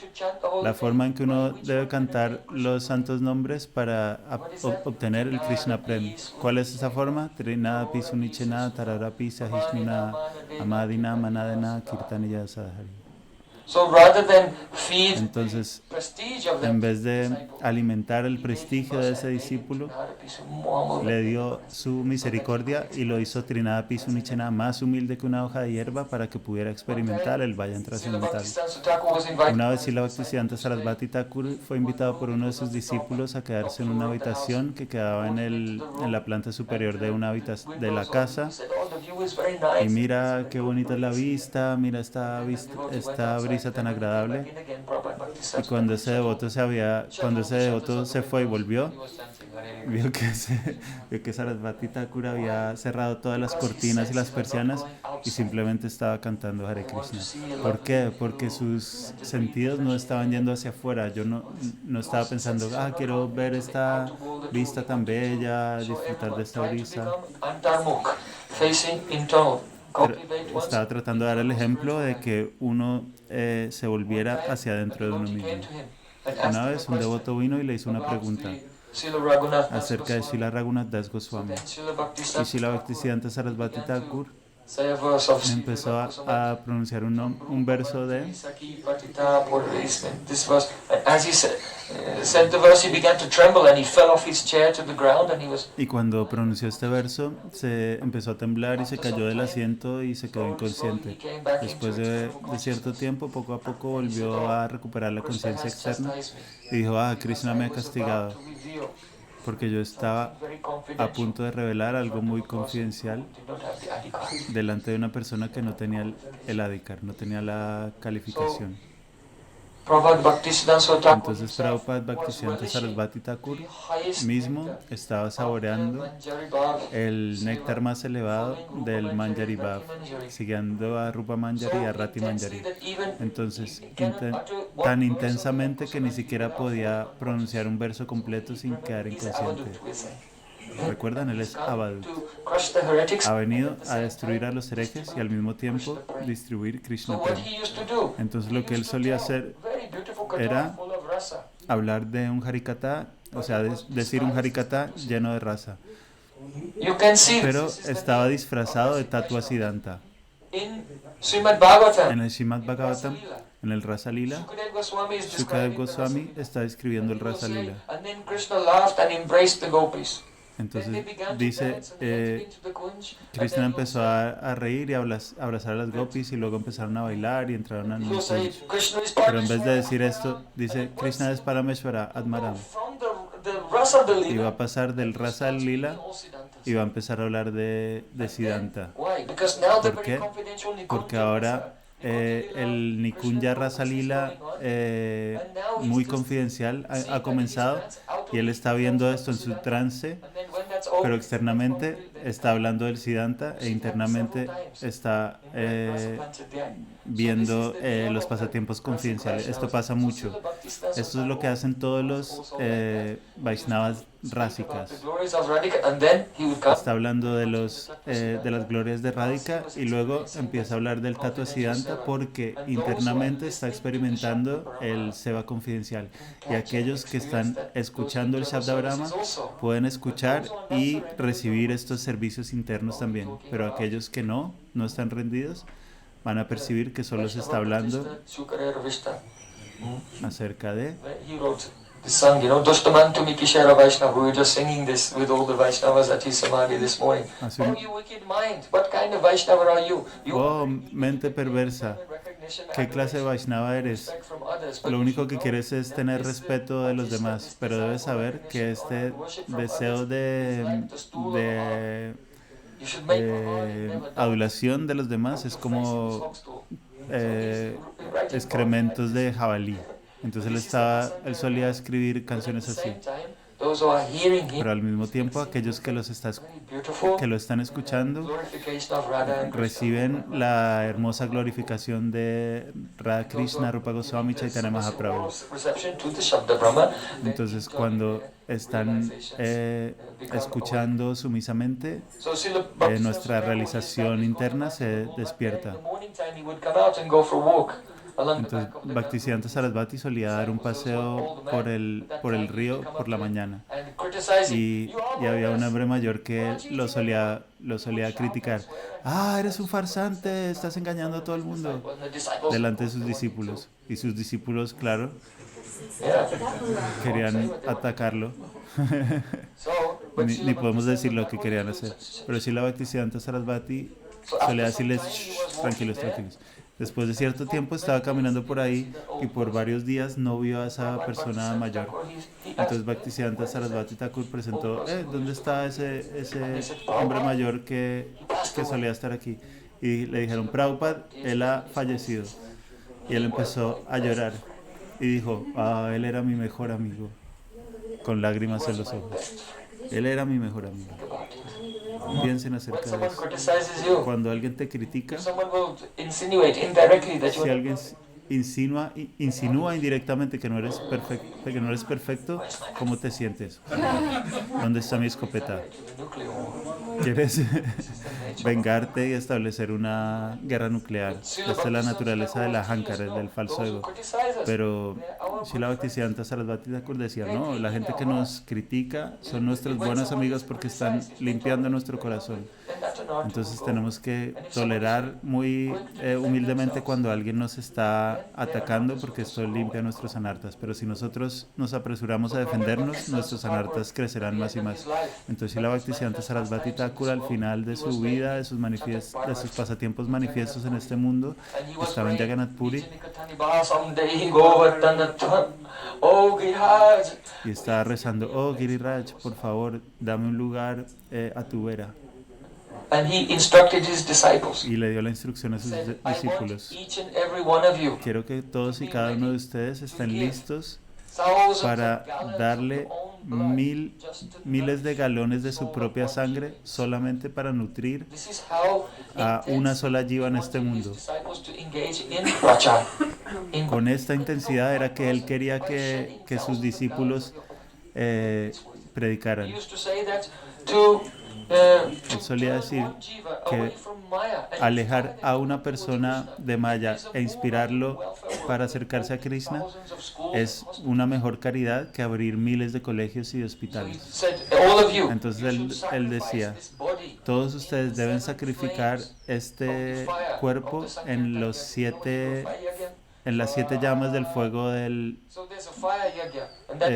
La forma en que uno debe cantar los santos nombres para obtener el Krishna Prem. ¿Cuál es esa forma? Trinada Pisunichena, Tararapi Sahishmina, Amadina, Manadena, Kirtaniya Sadhari. Entonces, en vez de alimentar el prestigio de ese discípulo, le dio su misericordia y lo hizo Trinada Pisunichena, más humilde que una hoja de hierba, para que pudiera experimentar el Vayan trascendental. Una vez Srila Bhaktisiddhanta Sarasvati Thakur fue invitado por uno de sus discípulos a quedarse en una habitación que quedaba en la planta superior de la casa. Y mira qué bonita es la vista, mira esta brisa tan agradable. Y cuando ese devoto se fue y volvió, vio que Sarasvati Thakur había cerrado todas las cortinas y las persianas y simplemente estaba cantando Hare Krishna. ¿Por qué? Porque sus sentidos no estaban yendo hacia afuera. Yo no estaba pensando, quiero ver esta vista tan bella, disfrutar de esta brisa. Pero estaba tratando de dar el ejemplo de que uno se volviera hacia adentro de uno mismo. Una vez un devoto vino y le hizo una pregunta acerca de Srila Raghunath Das Goswami. Y Srila Bhaktisiddhanta Sarasvati Thakur empezó a pronunciar un verso de... Y cuando pronunció este verso, se empezó a temblar y se cayó del asiento y se quedó inconsciente. Después de cierto tiempo, poco a poco volvió a recuperar la conciencia externa y dijo, Krishna me ha castigado porque yo estaba a punto de revelar algo muy confidencial delante de una persona que no tenía el adhikar, no tenía la calificación. Entonces Prabhupada Bhaktisiddhanta Sarasvati Thakur mismo estaba saboreando el néctar más elevado del Manjari Bhav, siguiendo a Rupa Manjari y a Rati Manjari. Entonces, tan intensamente que ni siquiera podía pronunciar un verso completo sin quedar inconsciente. ¿Recuerdan? Él es Avadut.
to crush the heretics.
Ha venido a destruir a los herejes y al mismo tiempo distribuir
So
Krishna
what
Prem.
he used to do,
Entonces lo que él solía hacer
very beautiful katha
era
full of rasa.
hablar de un Harikatha, o sea, decir un Harikatha lleno de raza.
You can see
Pero
this is the
estaba
name
disfrazado de
of
Tattva
Vaishnava.
Siddhanta.
In Srimad Bhagavatam,
En el Srimad Bhagavatam,
Rasa Lila,
en el Rasa Lila,
Sukadeva Goswami is
Sukadev
describing the Rasa
Goswami
Lila.
está describiendo el
He will
Rasa
say,
Lila.
and then Krishna laughed and embraced the gopis. Then they
Entonces
began to
dice,
dance and they entered into the kunj, and
Krishna
then
empezó a reír y a abrazar a las gopis y luego empezaron a bailar y entraron al
he'll say,
kunj.
Krishna is
Pero en vez de
Parameshwara.
decir esto, dice Krishna es Parameshwara Atmaram.
From the Rasa
Y va
Lila,
a pasar del Rasa al Lila
all Siddhantas.
y va a empezar a hablar de Siddhanta.
Why? Because now the
¿Por
very
qué?
confidential
Porque
Nikunja
ahora
Rasa,
el Nikunja Rasa Lila muy confidencial ha comenzado y él está viendo esto en su trance, pero externamente está hablando del Siddhanta e internamente está viendo los pasatiempos confidenciales. Esto pasa mucho. Esto es lo que hacen todos los Vaishnavas rásicas. Está hablando de las glorias de Radhika y luego empieza a hablar del Tattva Siddhanta porque internamente está experimentando el Seva confidencial. Y aquellos que están escuchando el Shabda Brahma pueden escuchar y recibir estos servicios internos también. Pero aquellos que no están rendidos, van a percibir que solo se está hablando acerca de...
The song, Doshtamantu Mikishara Vaishnava. We were just singing this with all the Vaishnavas at his Samadhi this morning. Oh, you wicked mind, what kind of Vaishnava are you?
Oh, mente perversa, ¿qué clase de Vaishnava eres? Lo único que quieres es tener respeto de los demás, pero debes saber que este deseo de adulación de los demás es como excrementos de jabalí. Entonces él solía escribir canciones así. Pero al mismo tiempo aquellos que lo están escuchando reciben la hermosa glorificación de Radha Krishna, Rupa Goswami, Chaitanya Mahaprabhu. Entonces cuando están escuchando sumisamente, nuestra realización interna se despierta. Entonces Bhaktisiddhanta Sarasvati solía dar un paseo por el río por la mañana y había un hombre mayor que lo solía criticar. Ah, eres un farsante, estás engañando a todo el mundo delante de sus discípulos. Y sus discípulos, claro, querían atacarlo. ni podemos decir lo que querían hacer. Pero sí la Bhaktisiddhanta Sarasvati solía decirles, tranquilos. Después de cierto tiempo estaba caminando por ahí y por varios días no vio a esa persona mayor. Entonces Bhaktisiddhanta Sarasvati Thakur presentó, ¿dónde está ese hombre mayor que solía estar aquí? Y le dijeron, Prabhupada, él ha fallecido. Y él empezó a llorar y dijo, él era mi mejor amigo, con lágrimas en los ojos. Él era mi mejor amigo. Piensen acerca de eso. Cuando alguien te critica, si alguien insinúa indirectamente que no eres perfecto, ¿cómo te sientes? ¿Dónde está mi escopeta? ¿Quieres vengarte y establecer una guerra nuclear? Esta es la naturaleza de la ahankara, del falso ego. Pero Srila Bhaktisiddhanta Sarasvati Thakur decía, no, la gente que nos critica son nuestros buenos amigos porque están limpiando nuestro corazón. Entonces tenemos que tolerar muy humildemente cuando alguien nos está atacando porque esto limpia nuestros anartas. Pero si nosotros nos apresuramos a defendernos, nuestros anartas crecerán más y más. Entonces Srila Bhaktisiddhanta Sarasvati Thakur al final de su vida, de sus pasatiempos manifiestos en este mundo, estaba en Jagannath Puri y estaba rezando, oh Giriraj, por favor, dame un lugar a tu vera. Y le dio la instrucción a sus discípulos. Quiero que todos y cada uno de ustedes estén listos para darle miles de galones de su propia sangre solamente para nutrir a una sola jiva en este mundo. Con esta intensidad era que él quería que sus discípulos predicaran. Él solía decir que alejar a una persona de Maya e inspirarlo para acercarse a Krishna es una mejor caridad que abrir miles de colegios y de hospitales. Entonces él decía, todos ustedes deben sacrificar este cuerpo en las 7 llamas del fuego del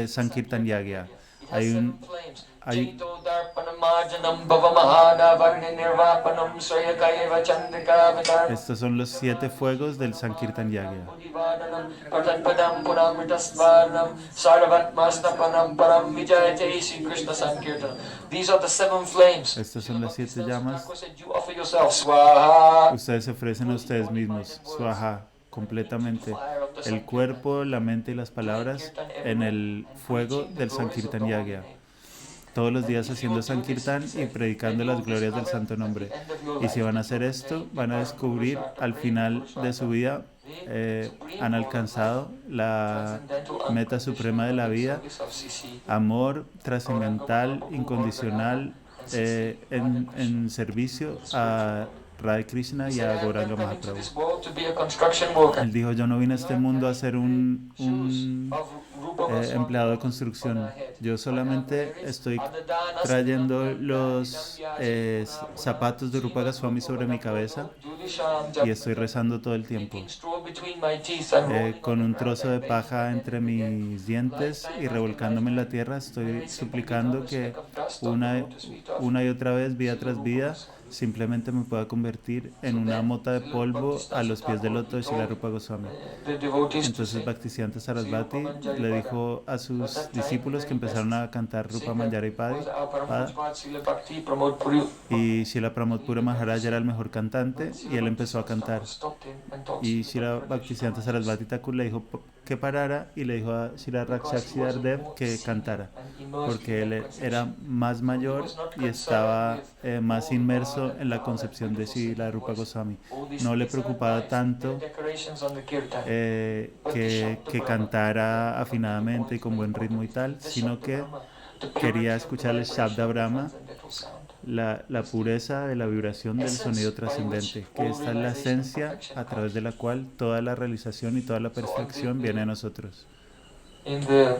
Sankirtan Yagya. Hay Estos son los 7 fuegos del Sankirtan Yagya. Estas son las 7 llamas. Ustedes se ofrecen a ustedes mismos, Swaha, completamente, el cuerpo, la mente y las palabras en el fuego del Sankirtan Yagya. Todos los días haciendo Sankirtan y predicando las glorias del santo nombre. Y si van a hacer esto, van a descubrir al final de su vida, han alcanzado la meta suprema de la vida, amor trascendental, incondicional, en servicio a Radha Krishna y a Gauranga Mahaprabhu. Él dijo, yo no vine a este mundo a ser un empleado de construcción. Yo solamente estoy trayendo los zapatos de Rupa Goswami sobre mi cabeza y estoy rezando todo el tiempo. Con un trozo de paja entre mis dientes y revolcándome en la tierra, estoy suplicando que una y otra vez, vida tras vida, simplemente me pueda convertir en una mota de polvo a los pies del loto de Srila Rupa Goswami. Entonces Bhaktisiddhanta Sarasvati le dijo a sus discípulos que empezaron a cantar Rupa Manjari Pada, y Srila Pramod Puri Maharaj era el mejor cantante y él empezó a cantar. Y Srila Bhaktisiddhanta Sarasvati Thakur le dijo que parara y le dijo a Srila Rakshakshi Dardev que cantara, porque él era más mayor y estaba más inmerso en la concepción de Srila Rupa Goswami. No le preocupaba tanto que cantara afinadamente y con buen ritmo y tal, sino que quería escuchar el Shabda Brahma, la pureza de la vibración del sonido trascendente, que esta es la esencia a través de la cual toda la realización y toda la perfección viene a nosotros. Entonces,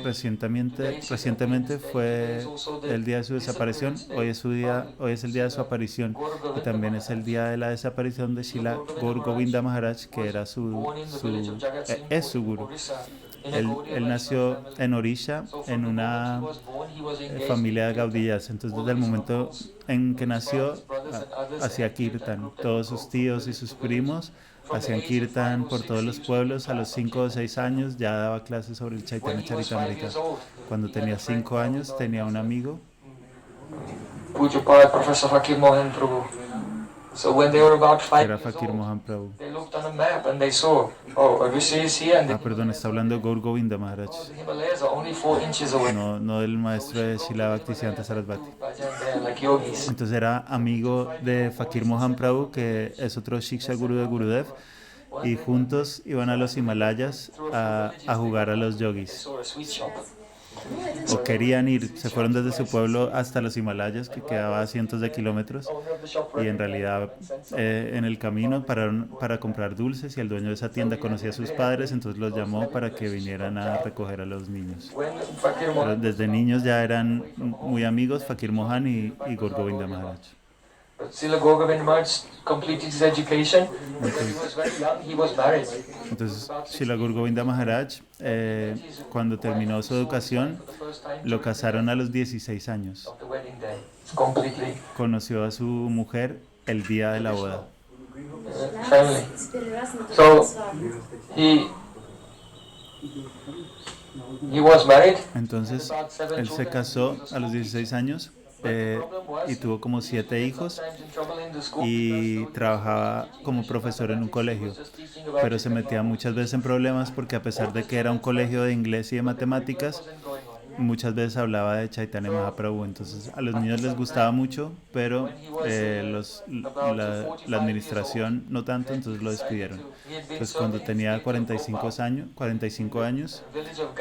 recientemente fue el día de su desaparición. Hoy es el día de su aparición y también es el día de la desaparición de Srila Gaur Govinda Maharaj, que era es su guru. Él nació en Orisha, en una familia de gaudillas. Entonces, desde el momento en que nació, hacía kirtan. Todos sus tíos y sus primos hacían kirtan por todos los pueblos. A los 5 o 6 años ya daba clases sobre el Chaitanya Charitamrita. Cuando tenía 5 años tenía un amigo, era Fakir Mohan Prabhu. Perdón, está hablando de Gaur Govinda Maharaj, no del maestro de Srila Bhaktisiddhanta Sarasvati. Entonces era amigo de Fakir Mohan Prabhu, que es otro Shiksha Guru de Gurudev, y juntos iban a los Himalayas a jugar a los yogis. O querían ir, se fueron desde su pueblo hasta los Himalayas, que quedaba a cientos de kilómetros, y en realidad en el camino pararon para comprar dulces, y el dueño de esa tienda conocía a sus padres, entonces los llamó para que vinieran a recoger a los niños. Pero desde niños ya eran muy amigos, Fakir Mohan y Gaur Govinda Maharaj.
Srila Gaur Govinda Maharaj completed his education. When he was very young, he was married.
Entonces, Srila Gaur Govinda Maharaj, cuando terminó su educación, lo casaron a los 16 años. Conoció a su mujer el día de la boda.
So, he was married.
Entonces, él se casó a los 16 años. Y tuvo como 7 hijos y trabajaba como profesor en un colegio, pero se metía muchas veces en problemas porque, a pesar de que era un colegio de inglés y de matemáticas, muchas veces hablaba de Chaitanya Mahaprabhu, entonces a los niños les gustaba mucho, pero la administración no tanto, entonces lo despidieron. Entonces cuando tenía 45 años,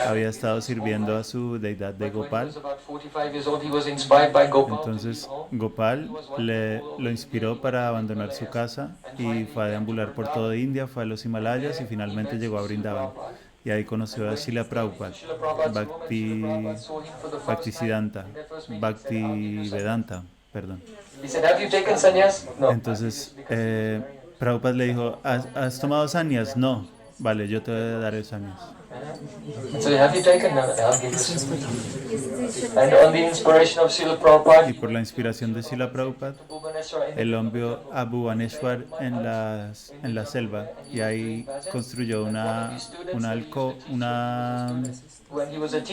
había estado sirviendo a su deidad de Gopal. Entonces Gopal lo inspiró para abandonar su casa y fue a deambular por toda India, fue a los Himalayas y finalmente llegó a Brindavan. Y ahí conoció a Srila Prabhupada, Bhaktisiddhanta, Bhaktivedanta, perdón. Entonces Prabhupada le dijo, ¿has tomado sannyas? No. Vale, yo te daré sannyas. Y por la inspiración de Srila Prabhupada, él envió a Bhubaneswar en la selva y ahí construyó una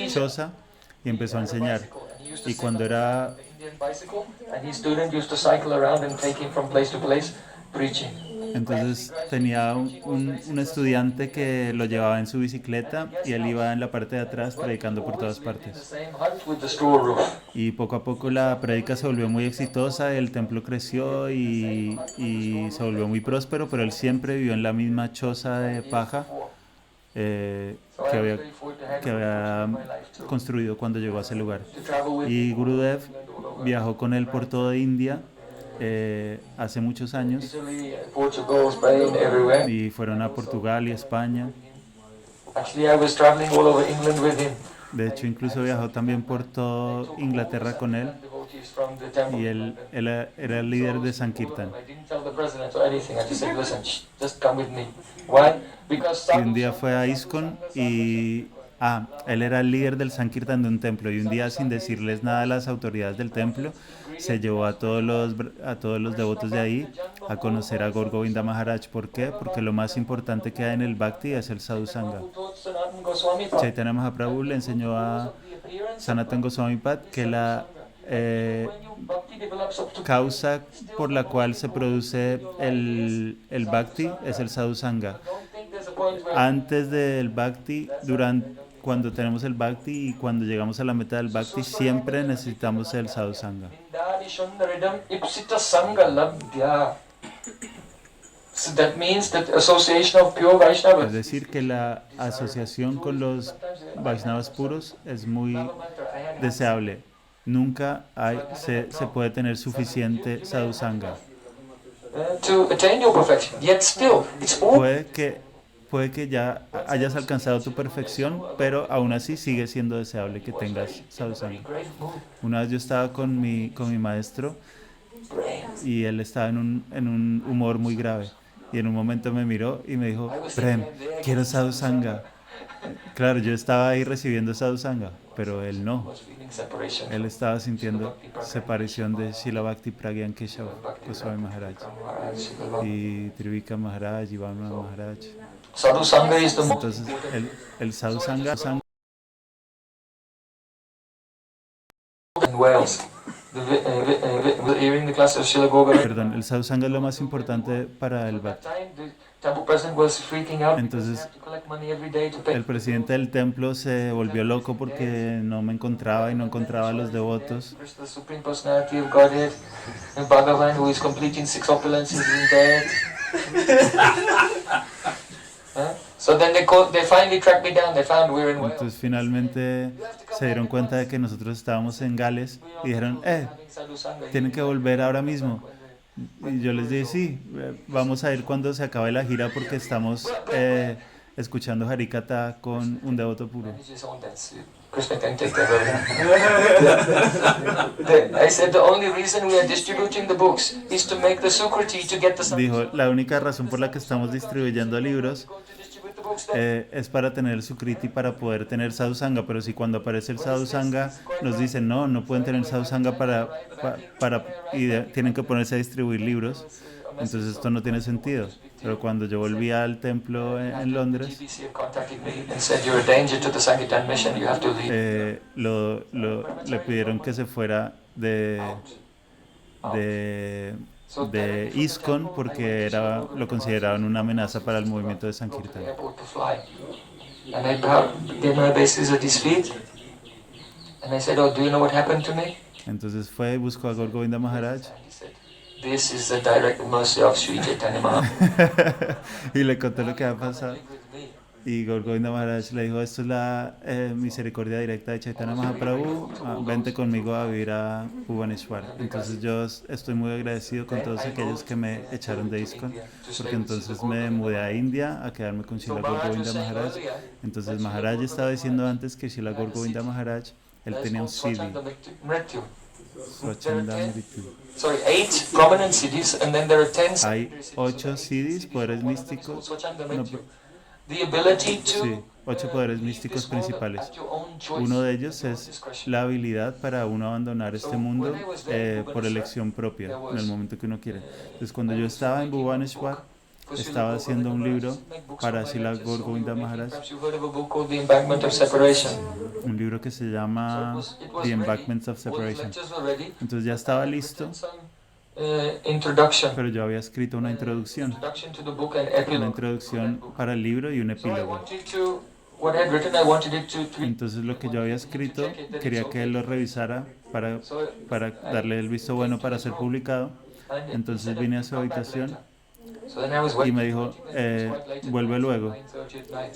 choza y empezó a enseñar. Y cuando era entonces tenía un estudiante que lo llevaba en su bicicleta y él iba en la parte de atrás predicando por todas partes. Y poco a poco la prédica se volvió muy exitosa, el templo creció y se volvió muy próspero, pero él siempre vivió en la misma choza de paja que había construido cuando llegó a ese lugar. Y Gurudev viajó con él por toda India hace muchos años y fueron a Portugal y España. De hecho, incluso viajó también por toda Inglaterra con él y él era el líder de Sankirtan. Y un día fue a ISKCON y él era el líder del Sankirtan de un templo y un día, sin decirles nada a las autoridades del templo, se llevó a todos los devotos de ahí a conocer a Gaur Govinda Maharaj. ¿Por qué? Porque lo más importante que hay en el Bhakti es el Sadhusanga. Chaitanya Mahaprabhu le enseñó a Sanatana Goswami Pad que la causa por la cual se produce el Bhakti es el Sadhusanga. Antes del Bhakti, cuando tenemos el Bhakti y cuando llegamos a la meta del Bhakti, siempre necesitamos el Sadhusanga. Es decir, que la asociación con los Vaishnavas puros es muy deseable. Nunca se puede tener suficiente sadhusanga. Puede que ya hayas alcanzado tu perfección, pero aún así sigue siendo deseable que tengas sadhusanga. Una vez yo estaba con mi maestro y él estaba en un humor muy grave. Y en un momento me miró y me dijo, Prem, quiero sadhusanga. Claro, yo estaba ahí recibiendo sadhusanga, pero él no. Él estaba sintiendo separación de Srila Bhakti Pragyan Keshava Goswami Maharaj y Trivika Maharaj y Vamana Maharaj. Entonces, el sadhusanga perdón, el sadhusanga es lo más importante para el Bhakti. Entonces, el presidente del templo se volvió loco porque no me encontraba y no encontraba a los devotos. Entonces finalmente se dieron cuenta de que nosotros estábamos en Gales y dijeron, tienen que volver ahora mismo. Y yo les dije, sí, vamos a ir cuando se acabe la gira porque estamos escuchando Harikatha con un devoto puro. Dijo, la única razón por la que estamos distribuyendo libros es para tener el Sukriti, para poder tener sadhusanga, pero si cuando aparece el sadhusanga nos dicen no pueden tener sadhusanga y tienen que ponerse a distribuir libros, entonces esto no tiene sentido. Pero cuando yo volví al templo en Londres, le pidieron que se fuera de ISKCON porque lo consideraban una amenaza para el movimiento de Sankirtan.
And I said, oh, do you know what happened to me?
Entonces fue y buscó a Gaur Govinda Maharaj
And he said, this is the direct mercy of Sri Chaitanya Mahaprabhu.
y le contó lo que había pasado.
Live with me.
Y Gaur Govinda Maharaj le dijo, esto es la misericordia directa de Chaitanya Mahaprabhu, vente conmigo a vivir a Bhubaneswar. Entonces yo estoy muy agradecido con todos aquellos que me echaron de ISKCON, porque entonces me mudé a India a quedarme con Srila Gaur Govinda Maharaj. Entonces Maharaj estaba diciendo antes que Srila Gaur Govinda Maharaj, él tenía un CD, Swachanda Mritu.
Sorry, 8 prominent cities, and then there are 10
Hay
secondary cities.
8 CDs, poderes místicos,
Swachanda
no,
Mrityu. The ability to
sí, 8 poderes
leave
místicos
this world
principales.
at your own choice,
Uno de ellos
at your own
es
discretion.
la habilidad para uno abandonar este mundo por elección propia, en el momento que uno quiere. Entonces, cuando yo estaba en Bhubaneswar, estaba haciendo un libro para Srila Gaur Govinda Maharaj,
Perhaps you've heard of a book called The Embankment of Separation.
un libro que se llama The Embankments of Separation. Entonces ya estaba listo,
Introduction.
pero yo había escrito una introducción
To the book and
una
epilogue.
introducción para el libro y un
So I
epílogo.
wanted to, what I had written, I wanted it to
Entonces lo que yo había escrito, quería que él lo revisara para darle el visto bueno para ser publicado. Entonces vine a su habitación
So then I was
y me
waiting.
dijo, vuelve luego.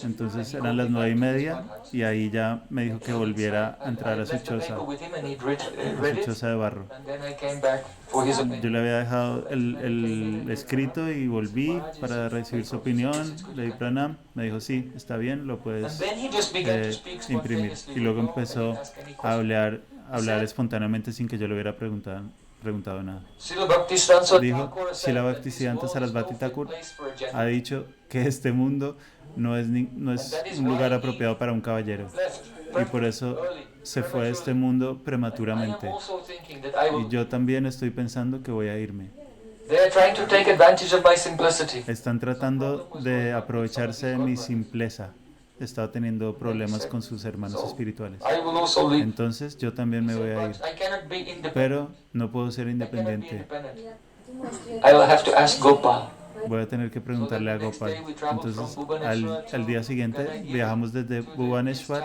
Entonces eran las 9:30 y ahí ya me dijo que volviera a entrar a su choza, de barro.
And then I came back for his
Yo
opinion.
le había dejado el escrito y volví para recibir su opinión, le di pranam, me dijo sí, está bien, lo
And
puedes
then he just began to speak
imprimir.
spontaneously.
Y luego
without
empezó
ask any
a
question.
hablar espontáneamente sin que yo le hubiera preguntado nada.
Srila Bhaktisiddhanta
Dijo,
Thakur said
Srila
that
Bhaktisiddhanta
this world is no
Sarasvati
fit
Thakur
place for a
ha
gentleman.
dicho que este mundo no es un lugar apropiado para un caballero. Y por eso se fue de este mundo
I am
prematuramente.
also thinking that I
Y
will.
yo también estoy pensando que voy a irme.
They are trying to take advantage of my simplicity.
Están tratando de aprovecharse de mi simpleza. Estaba teniendo problemas con sus hermanos espirituales.
I will also leave.
Entonces yo también me voy a ir.
But I cannot be independent.
Pero no puedo ser
I cannot be
independiente.
independent. I will have to ask Gopal.
Voy a tener que preguntarle a Gopal. Entonces al día siguiente viajamos desde Bhubaneswar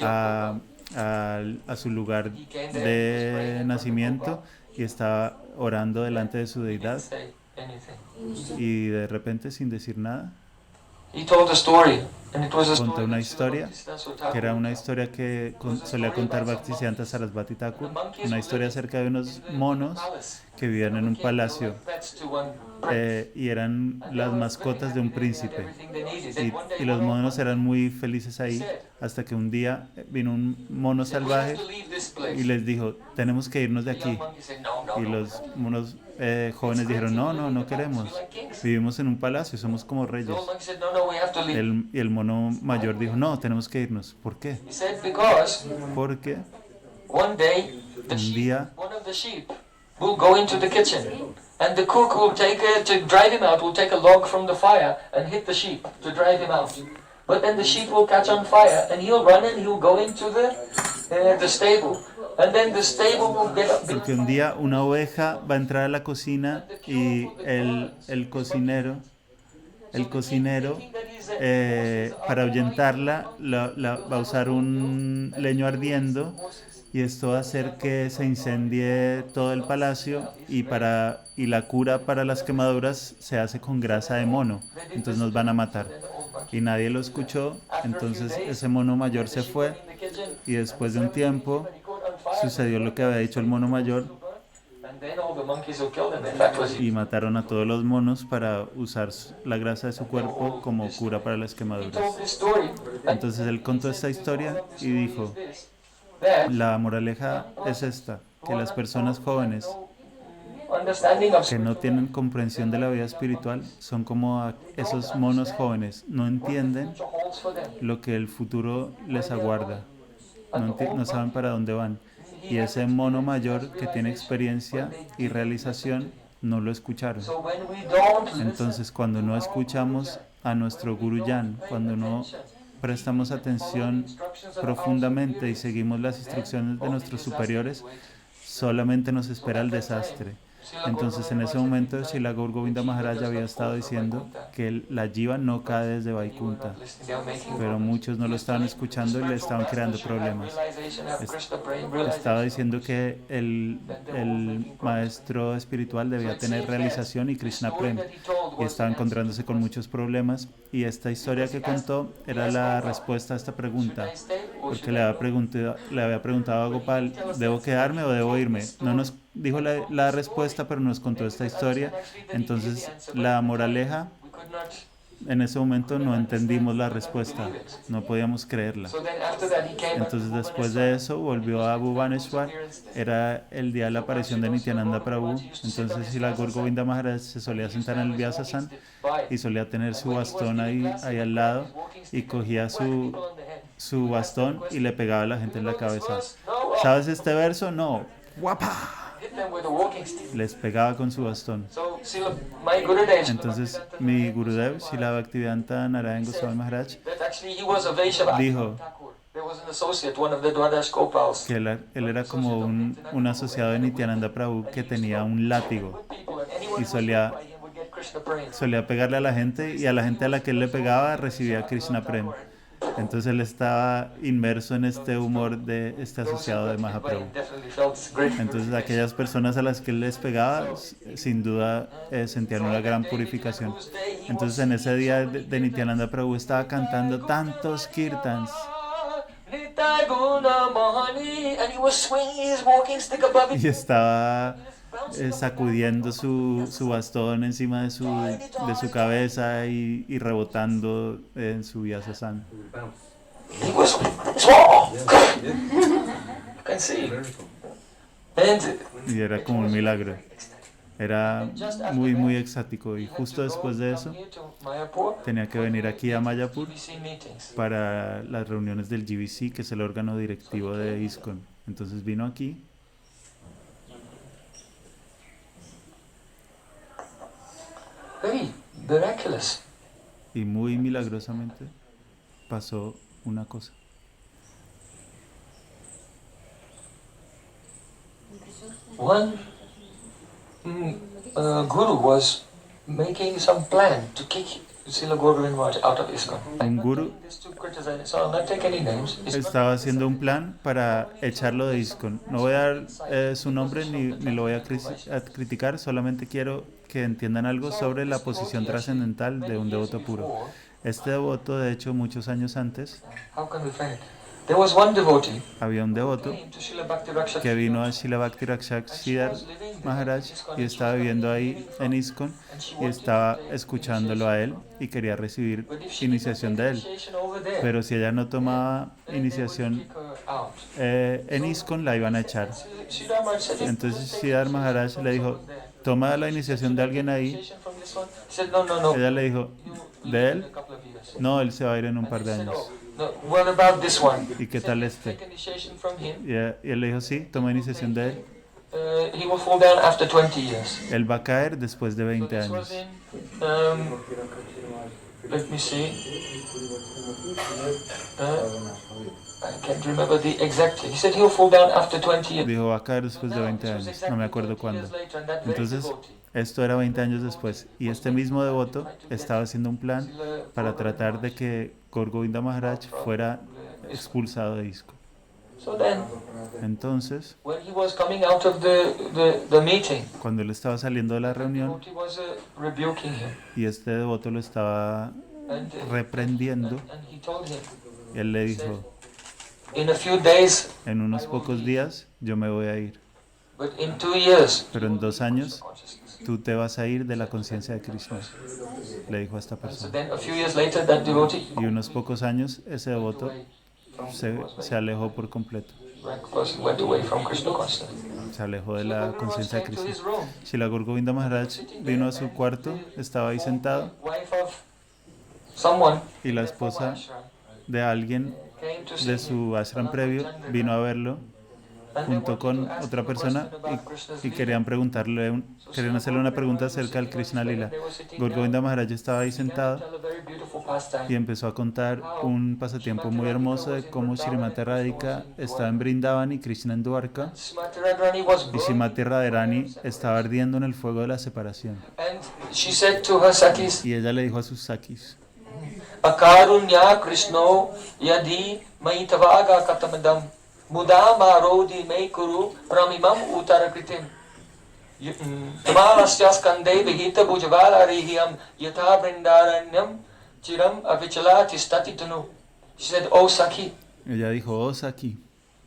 a su lugar de nacimiento y estaba orando delante de su deidad
Say anything.
y de repente sin decir nada
He told a story, and it was a
contó
story
una
that
historia
Srila Bhaktisiddhanta
que era
Thakur
una historia que solía contar Bhaktisiddhanta Sarasvati Thakur, una historia acerca de unos monos que vivían en un palacio y eran las mascotas de un príncipe. Y los monos eran muy felices ahí hasta que un día vino un mono salvaje y les dijo, tenemos que irnos de aquí. Y los monos jóvenes dijeron, no queremos, vivimos en un palacio, somos como reyes. Y el mono mayor dijo, no, tenemos que irnos. ¿Por qué? Porque
one day the
un
sheep,
día
one of the sheep will go into the kitchen, and the cook will take to drive him out, will take a log from the fire and hit the sheep to drive him out. But then the sheep will catch on fire, and he'll run and he'll go into the stable, and then the stable will get up.
porque un día una oveja va a entrar a la cocina y el cocinero para ahuyentarla va a usar un leño ardiendo y esto va a hacer que se incendie todo el palacio y la cura para las quemaduras se hace con grasa de mono, entonces nos van a matar. Y nadie lo escuchó, entonces ese mono mayor se fue y después de un tiempo sucedió lo que había dicho el mono mayor y mataron a todos los monos para usar la grasa de su cuerpo como cura para las quemaduras. Entonces él contó esta historia y dijo, la moraleja es esta, que las personas jóvenes que no tienen comprensión de la vida espiritual son como esos monos jóvenes, no entienden lo que el futuro les aguarda, no saben para dónde van. Y ese mono mayor que tiene experiencia y realización no lo escucharon. Entonces cuando no escuchamos a nuestro Guru Yan, cuando no prestamos atención profundamente y seguimos las instrucciones de nuestros superiores, solamente nos espera el desastre. Entonces en ese momento Srila Gaur Govinda Maharaj había estado diciendo que la jiva no cae desde Vaikunta, pero muchos no lo estaban escuchando y le estaban creando problemas. Estaba diciendo que el maestro espiritual debía tener realización y Krishna Prem, y estaba encontrándose con muchos problemas, y esta historia que contó era la respuesta a esta pregunta, porque le había preguntado a Gopal, ¿debo quedarme o debo irme? No nos dijo la respuesta, pero nos contó esta historia. Entonces la moraleja, en ese momento no entendimos la respuesta, no podíamos creerla. Entonces después de eso volvió a Bhubaneswar, era el día de la aparición de Nityananda Prabhu. Entonces Srila Gaur Govinda Maharaj se solía sentar en el Vyasasan y solía tener su bastón ahí al lado, y cogía su bastón y le pegaba a la gente en la cabeza. ¿Sabes este verso? No. ¡Guapa! Les pegaba con su bastón. Entonces mi Gurudev, Srila Bhaktivedanta Narayan Goswami Maharaj, dijo que él era como un asociado de Nityananda Prabhu que tenía un látigo y solía pegarle a la gente, y a la gente a la que él le pegaba recibía Krishna Prem. Entonces él estaba inmerso en este humor de este asociado de Mahaprabhu. Entonces aquellas personas a las que él les pegaba, sin duda sentían una gran purificación. Entonces en ese día de Nityananda Prabhu estaba cantando tantos kirtans y estaba sacudiendo su bastón encima de su cabeza y rebotando en su Vyasasan. Y era como un milagro. Era muy, muy extático. Y justo después de eso, tenía que venir aquí a Mayapur para las reuniones del GBC, que es el órgano directivo de ISKCON. Entonces vino aquí. Y muy milagrosamente pasó una cosa.
One guru was making some plan to kick Srila Gaur Govinda Maharaj out of ISKCON.
Un guru estaba haciendo un plan para echarlo de ISKCON. No voy a dar su nombre ni lo voy a criticar, solamente quiero que entiendan algo sobre la posición trascendental de un devoto puro. Este devoto, de hecho, muchos años antes, había un devoto que vino a Srila Bhakti Rakshak Maharaj y estaba viviendo ahí en ISKCON y estaba escuchándolo a él y quería recibir iniciación de él. Pero si ella no tomaba iniciación en ISKCON, la iban a echar. Entonces Siddhar Maharaj le dijo, toma la iniciación de alguien ahí. Ella le dijo, ¿de él? No, él se va a ir en un par de años. ¿Y qué tal este? Y él le dijo, sí, toma iniciación de él. Él va a caer después de 20 años.
Let me see. I can't remember the exactly. He said he'll fall down after 20 years.
Dijo, va a caer después de 20 años. No me acuerdo cuándo. Entonces, esto era 20 años después. Y este mismo devoto estaba haciendo un plan para tratar de que Gaur Govinda Maharaj fuera expulsado de ISKCON. Entonces, cuando él estaba saliendo de la reunión y este devoto lo estaba reprendiendo, él le dijo, en unos pocos días yo me voy a ir, pero en 2 años tú te vas a ir de la conciencia de Krishna, le dijo a esta persona. Y unos pocos años ese devoto se alejó por completo. Se alejó de la conciencia de Krishna. Srila Gaur Govinda Maharaj vino a su cuarto, estaba ahí sentado, y la esposa de alguien de su ashram previo vino a verlo junto con otra persona y querían querían hacerle una pregunta acerca del Krishna Lila. Gaur Govinda Maharaj estaba ahí sentado y empezó a contar un pasatiempo muy hermoso de cómo Srimati Radhika estaba en Brindavan y Krishna en Dwarka, y Srimati Radharani estaba ardiendo en el fuego de la separación. Y ella le dijo a sus sakis:
Akarunya Krishno yadi maitavaga katamadam mudam arodi meikuru pramimam uttarakritim Tamalasyas kande vihita bhujavala rihiyam yatha brindaranyam chiram avichala tistati tunu. She said, "Oh Sakhi,
Ella dijo: oh Saki,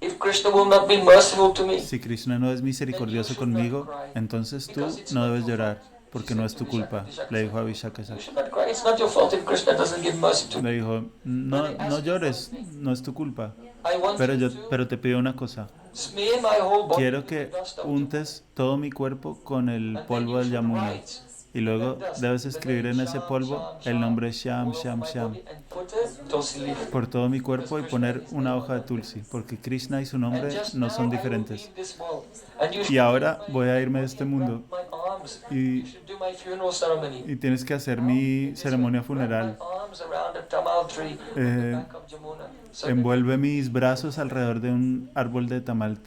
if Krishna will not be merciful to me,
si Krishna no es misericordioso conmigo, entonces tú no debes llorar, porque no es tu culpa. Le dijo a Vishaka
you
Saki.
should not cry. It's not your fault if Krishna doesn't give mercy to me.
Le dijo: no llores, no es tu culpa.
I want you to
Pero te pido una cosa.
smear my whole body
Quiero
with
que
the dust of
untes todo mi cuerpo con el
and then
polvo
you
del
should
Yamuna.
write
Y luego
in the dust
debes
the
escribir
name
en ese
Sham,
polvo
Sham,
el nombre
Sham,
Shyam,
all over
Shyam,
my
Shyam
body and put a tulsi leaf.
por todo mi cuerpo y poner una hoja de Tulsi, porque Krishna y su
And
nombre
just
no
now
son
I will
diferentes.
leave this world. And you
Y
should
ahora
take my
voy a
hand
irme de este
and
mundo
wrap my arms. You
y,
should do my funeral ceremony.
y tienes que hacer mi ceremonia funeral.
Wrap my arms around a tamal tree on the
Eh,
back of Jamuna. So that
Envuelve mis brazos alrededor de un árbol de tamal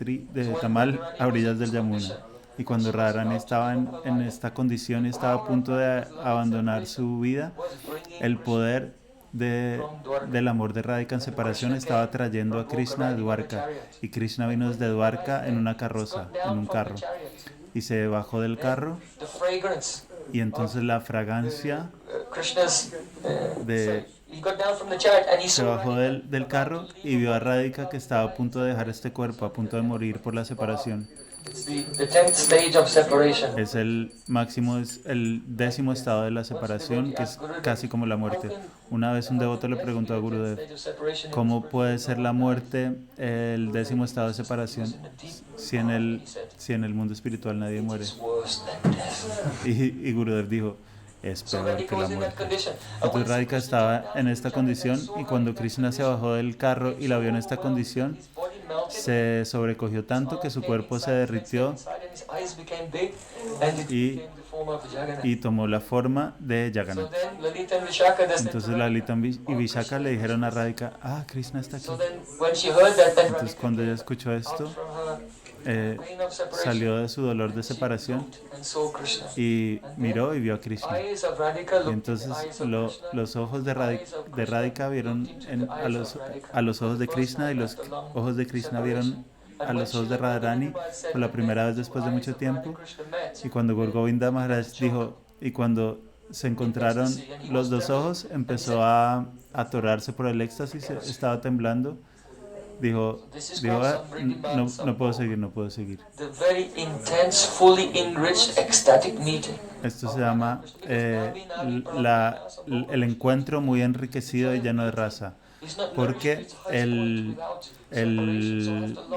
a orillas del Yamuna. Y cuando Radharani estaba en esta condición y estaba a punto de abandonar su vida, el poder del amor de Radhika en separación estaba trayendo a Krishna de Dwarka. Y Krishna vino desde Dwarka en una carroza, en un carro. Y se bajó del carro,
the fragrance
y entonces la fragancia
Krishna's
de...
he got down from the chariot and he
Se
saw
bajó del carro y vio a Radhika que estaba a punto de dejar este cuerpo, a punto de morir por la separación.
it's the 10th stage of separation.
Es el máximo, es el 10º estado de la separación, que es casi como la muerte. Una vez un devoto le preguntó a Gurudev:
Stage of separation
¿cómo puede ser la muerte el 10º estado de separación si en el mundo espiritual nadie muere?
is worse than death.
Y Gurudev dijo: es
So
peor
Radhika
que la
was in that
muerte.
condition.
Entonces Radhika estaba en esta condición, y cuando Krishna se bajó del carro y la vio en esta condición,
His body melted,
se sobrecogió tanto que su cuerpo se derritió
inside and his eyes became big and it
y,
became the form of Jagannath.
y tomó la forma de
So
Jagannath.
then Lalita and Vishaka they said to
Entonces
Radhika,
Lalita y Vishaka le dijeron a Radhika: ah, Krishna está aquí.
so then when she heard that, then
Entonces
Radhika
cuando ella
came
escuchó
out
esto,
from her
eh,
pain of separation
salió de su dolor de separación
and saw Krishna.
y miró y vio a Krishna.
Eyes of Radhika
Y
looked
entonces
into the eyes of Krishna.
los ojos de Radhika vieron a los ojos de Krishna, y los ojos de Krishna vieron a los ojos de Radharani por la primera vez después de mucho tiempo. Y cuando Gaur Govinda Maharaj dijo, y cuando se encontraron los dos ojos, empezó a atorarse por el éxtasis, estaba temblando. Dijo: "Ah, no puedo seguir, no puedo seguir".
The very intense, fully enriched, ecstatic meeting.
Esto se llama el encuentro muy enriquecido y lleno de rasa, porque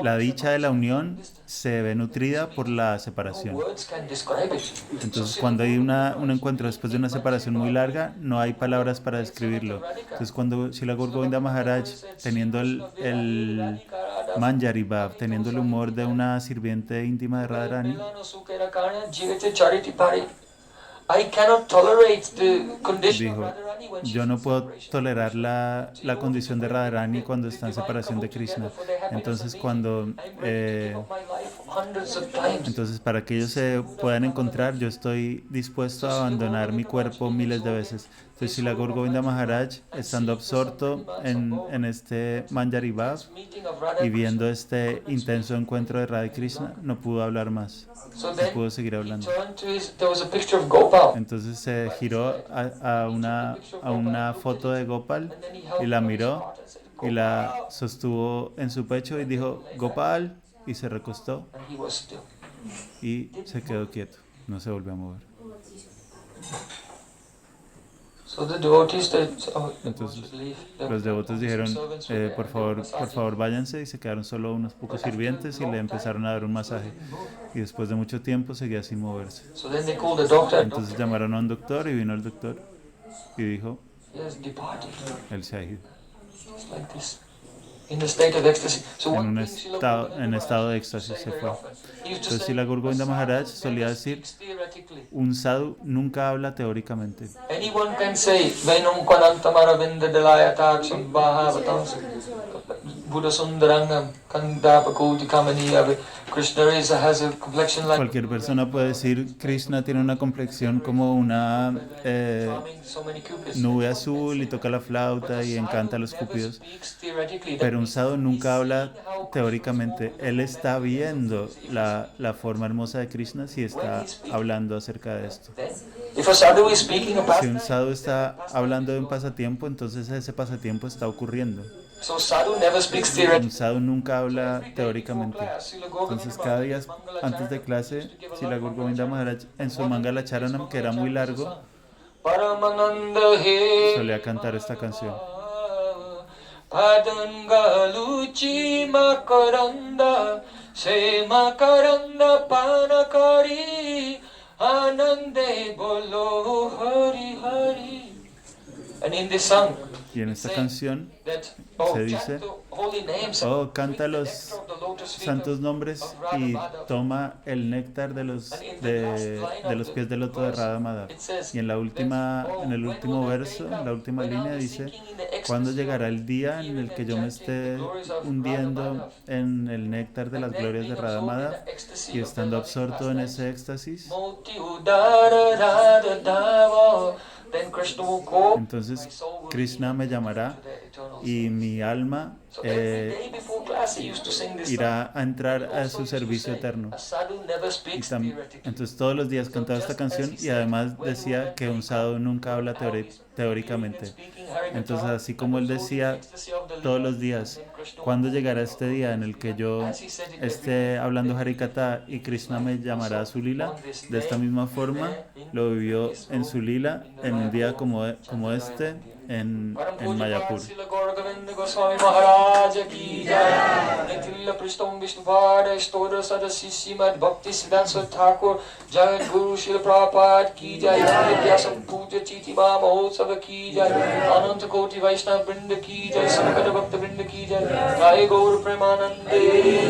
la dicha de la unión se ve nutrida por la separación.
Words can describe it.
Entonces, cuando hay un encuentro después de una separación muy larga, no hay palabras para describirlo. Entonces, cuando Srila Gaur Govinda Maharaj, teniendo el Manjari Bhav, teniendo el humor de una sirviente íntima de Radharani,
I cannot tolerate the condition of
dijo:
Radharani when
yo
she's
no
in
puedo
separation.
tolerar la condición de Radharani cuando está en separación de Krishna. Entonces, entonces, para que ellos se puedan encontrar, yo estoy dispuesto a abandonar mi cuerpo miles de veces. Entonces, Srila Gaur Govinda Maharaj, estando absorto en este Manjari Bhav y viendo este intenso encuentro de Radha y Krishna, no pudo hablar más, no pudo seguir hablando. Entonces se giró a una foto de Gopal y la miró y la sostuvo en su pecho y dijo: Gopal, y se recostó y se quedó quieto, no se volvió a mover. Entonces los devotos dijeron: por favor váyanse, y se quedaron solo unos pocos sirvientes y le empezaron a dar un masaje, y después de mucho tiempo seguía sin moverse. Entonces llamaron a un doctor y vino el doctor y dijo: él se ha ido.
in the state of ecstasy. So
en
one
un
thing Srila
estado de
Gopinda Maharaj used to
éxtasis
say
se
very
fue.
often. He used to
Entonces,
say,
Srila Guru
"A
Govinda Maharaj
sadhu
solía
never
decir,
speaks theoretically.
un sadhu nunca habla teóricamente.
Anyone can say, Venum Kwanantamara Vindalayata Sambhavatam Buddha Sundarangam Kandapa Koti Kamaniya. Krishna has a complexion like
Cualquier persona puede decir, Krishna tiene una complexión como una
charming, so many cupids.
nube azul y toca la flauta y encanta a los
Never
cúpidos.
speaks theoretically. That
Pero un
means
sadhu nunca
he's
habla
seeing how
teóricamente.
Krishna
Él
is
está viendo
moving.
la forma hermosa de Krishna si está hablando acerca de esto.
If a sadhu is speaking about
Si un sadhu está hablando de un pasatiempo, entonces ese pasatiempo está ocurriendo.
so sadhu never speaks
Un
theoretically.
sadhu nunca habla teóricamente. Entonces cada día antes de clase, Srila Guru Govinda Maharaj en su Mangala Charanam, que era muy largo,
Paramananda he
solía cantar esta canción.
Padangaluchi makaranda se makaranda panakari anande bolo hari hari. And in this song,
Y en esta canción
that,
se dice,
chant the holy names,
canta los
nectar of the lotus feet
santos nombres y toma el néctar de los pies del loto de Radha Madhav.
It says,
Y en el último verso, en la última línea dice, ¿cuándo llegará el día en el que yo me esté hundiendo en el néctar de las glorias de Radha Madhav y estando absorto en ese éxtasis?
Moti udara radha dava. Then Krishna will call.
Entonces Krishna me llamará y mi alma
So every day before class he used to sing this song.
irá a entrar a su servicio eterno.
A sadhu never
Y
speaks
tam-
theoretically.
entonces todos los días cantaba esta canción y además decía que un sadhu nunca habla teóricamente. Entonces así como él decía todos los días, ¿cuándo llegará este día en el que yo esté hablando Harikatha y Krishna me llamará a su lila? De esta misma forma lo vivió en su lila en un día como este en Mayapur.
Srila Gauragovinda Goswami Maharaj ki jai. Nitilla Prishtam Vishnupada Stotra Sadasi Srimad Bhakti Siddhanta Saraswati Thakur Jagat Guru Srila Prabhupada ki jai. Vyasam Puja Chiti Ma Mahotsav ki jai. Ananta Koti Vaishnava Vrinda ki jai. Samakata Bhakta Vrinda ki jai. Jai Gaur Premanande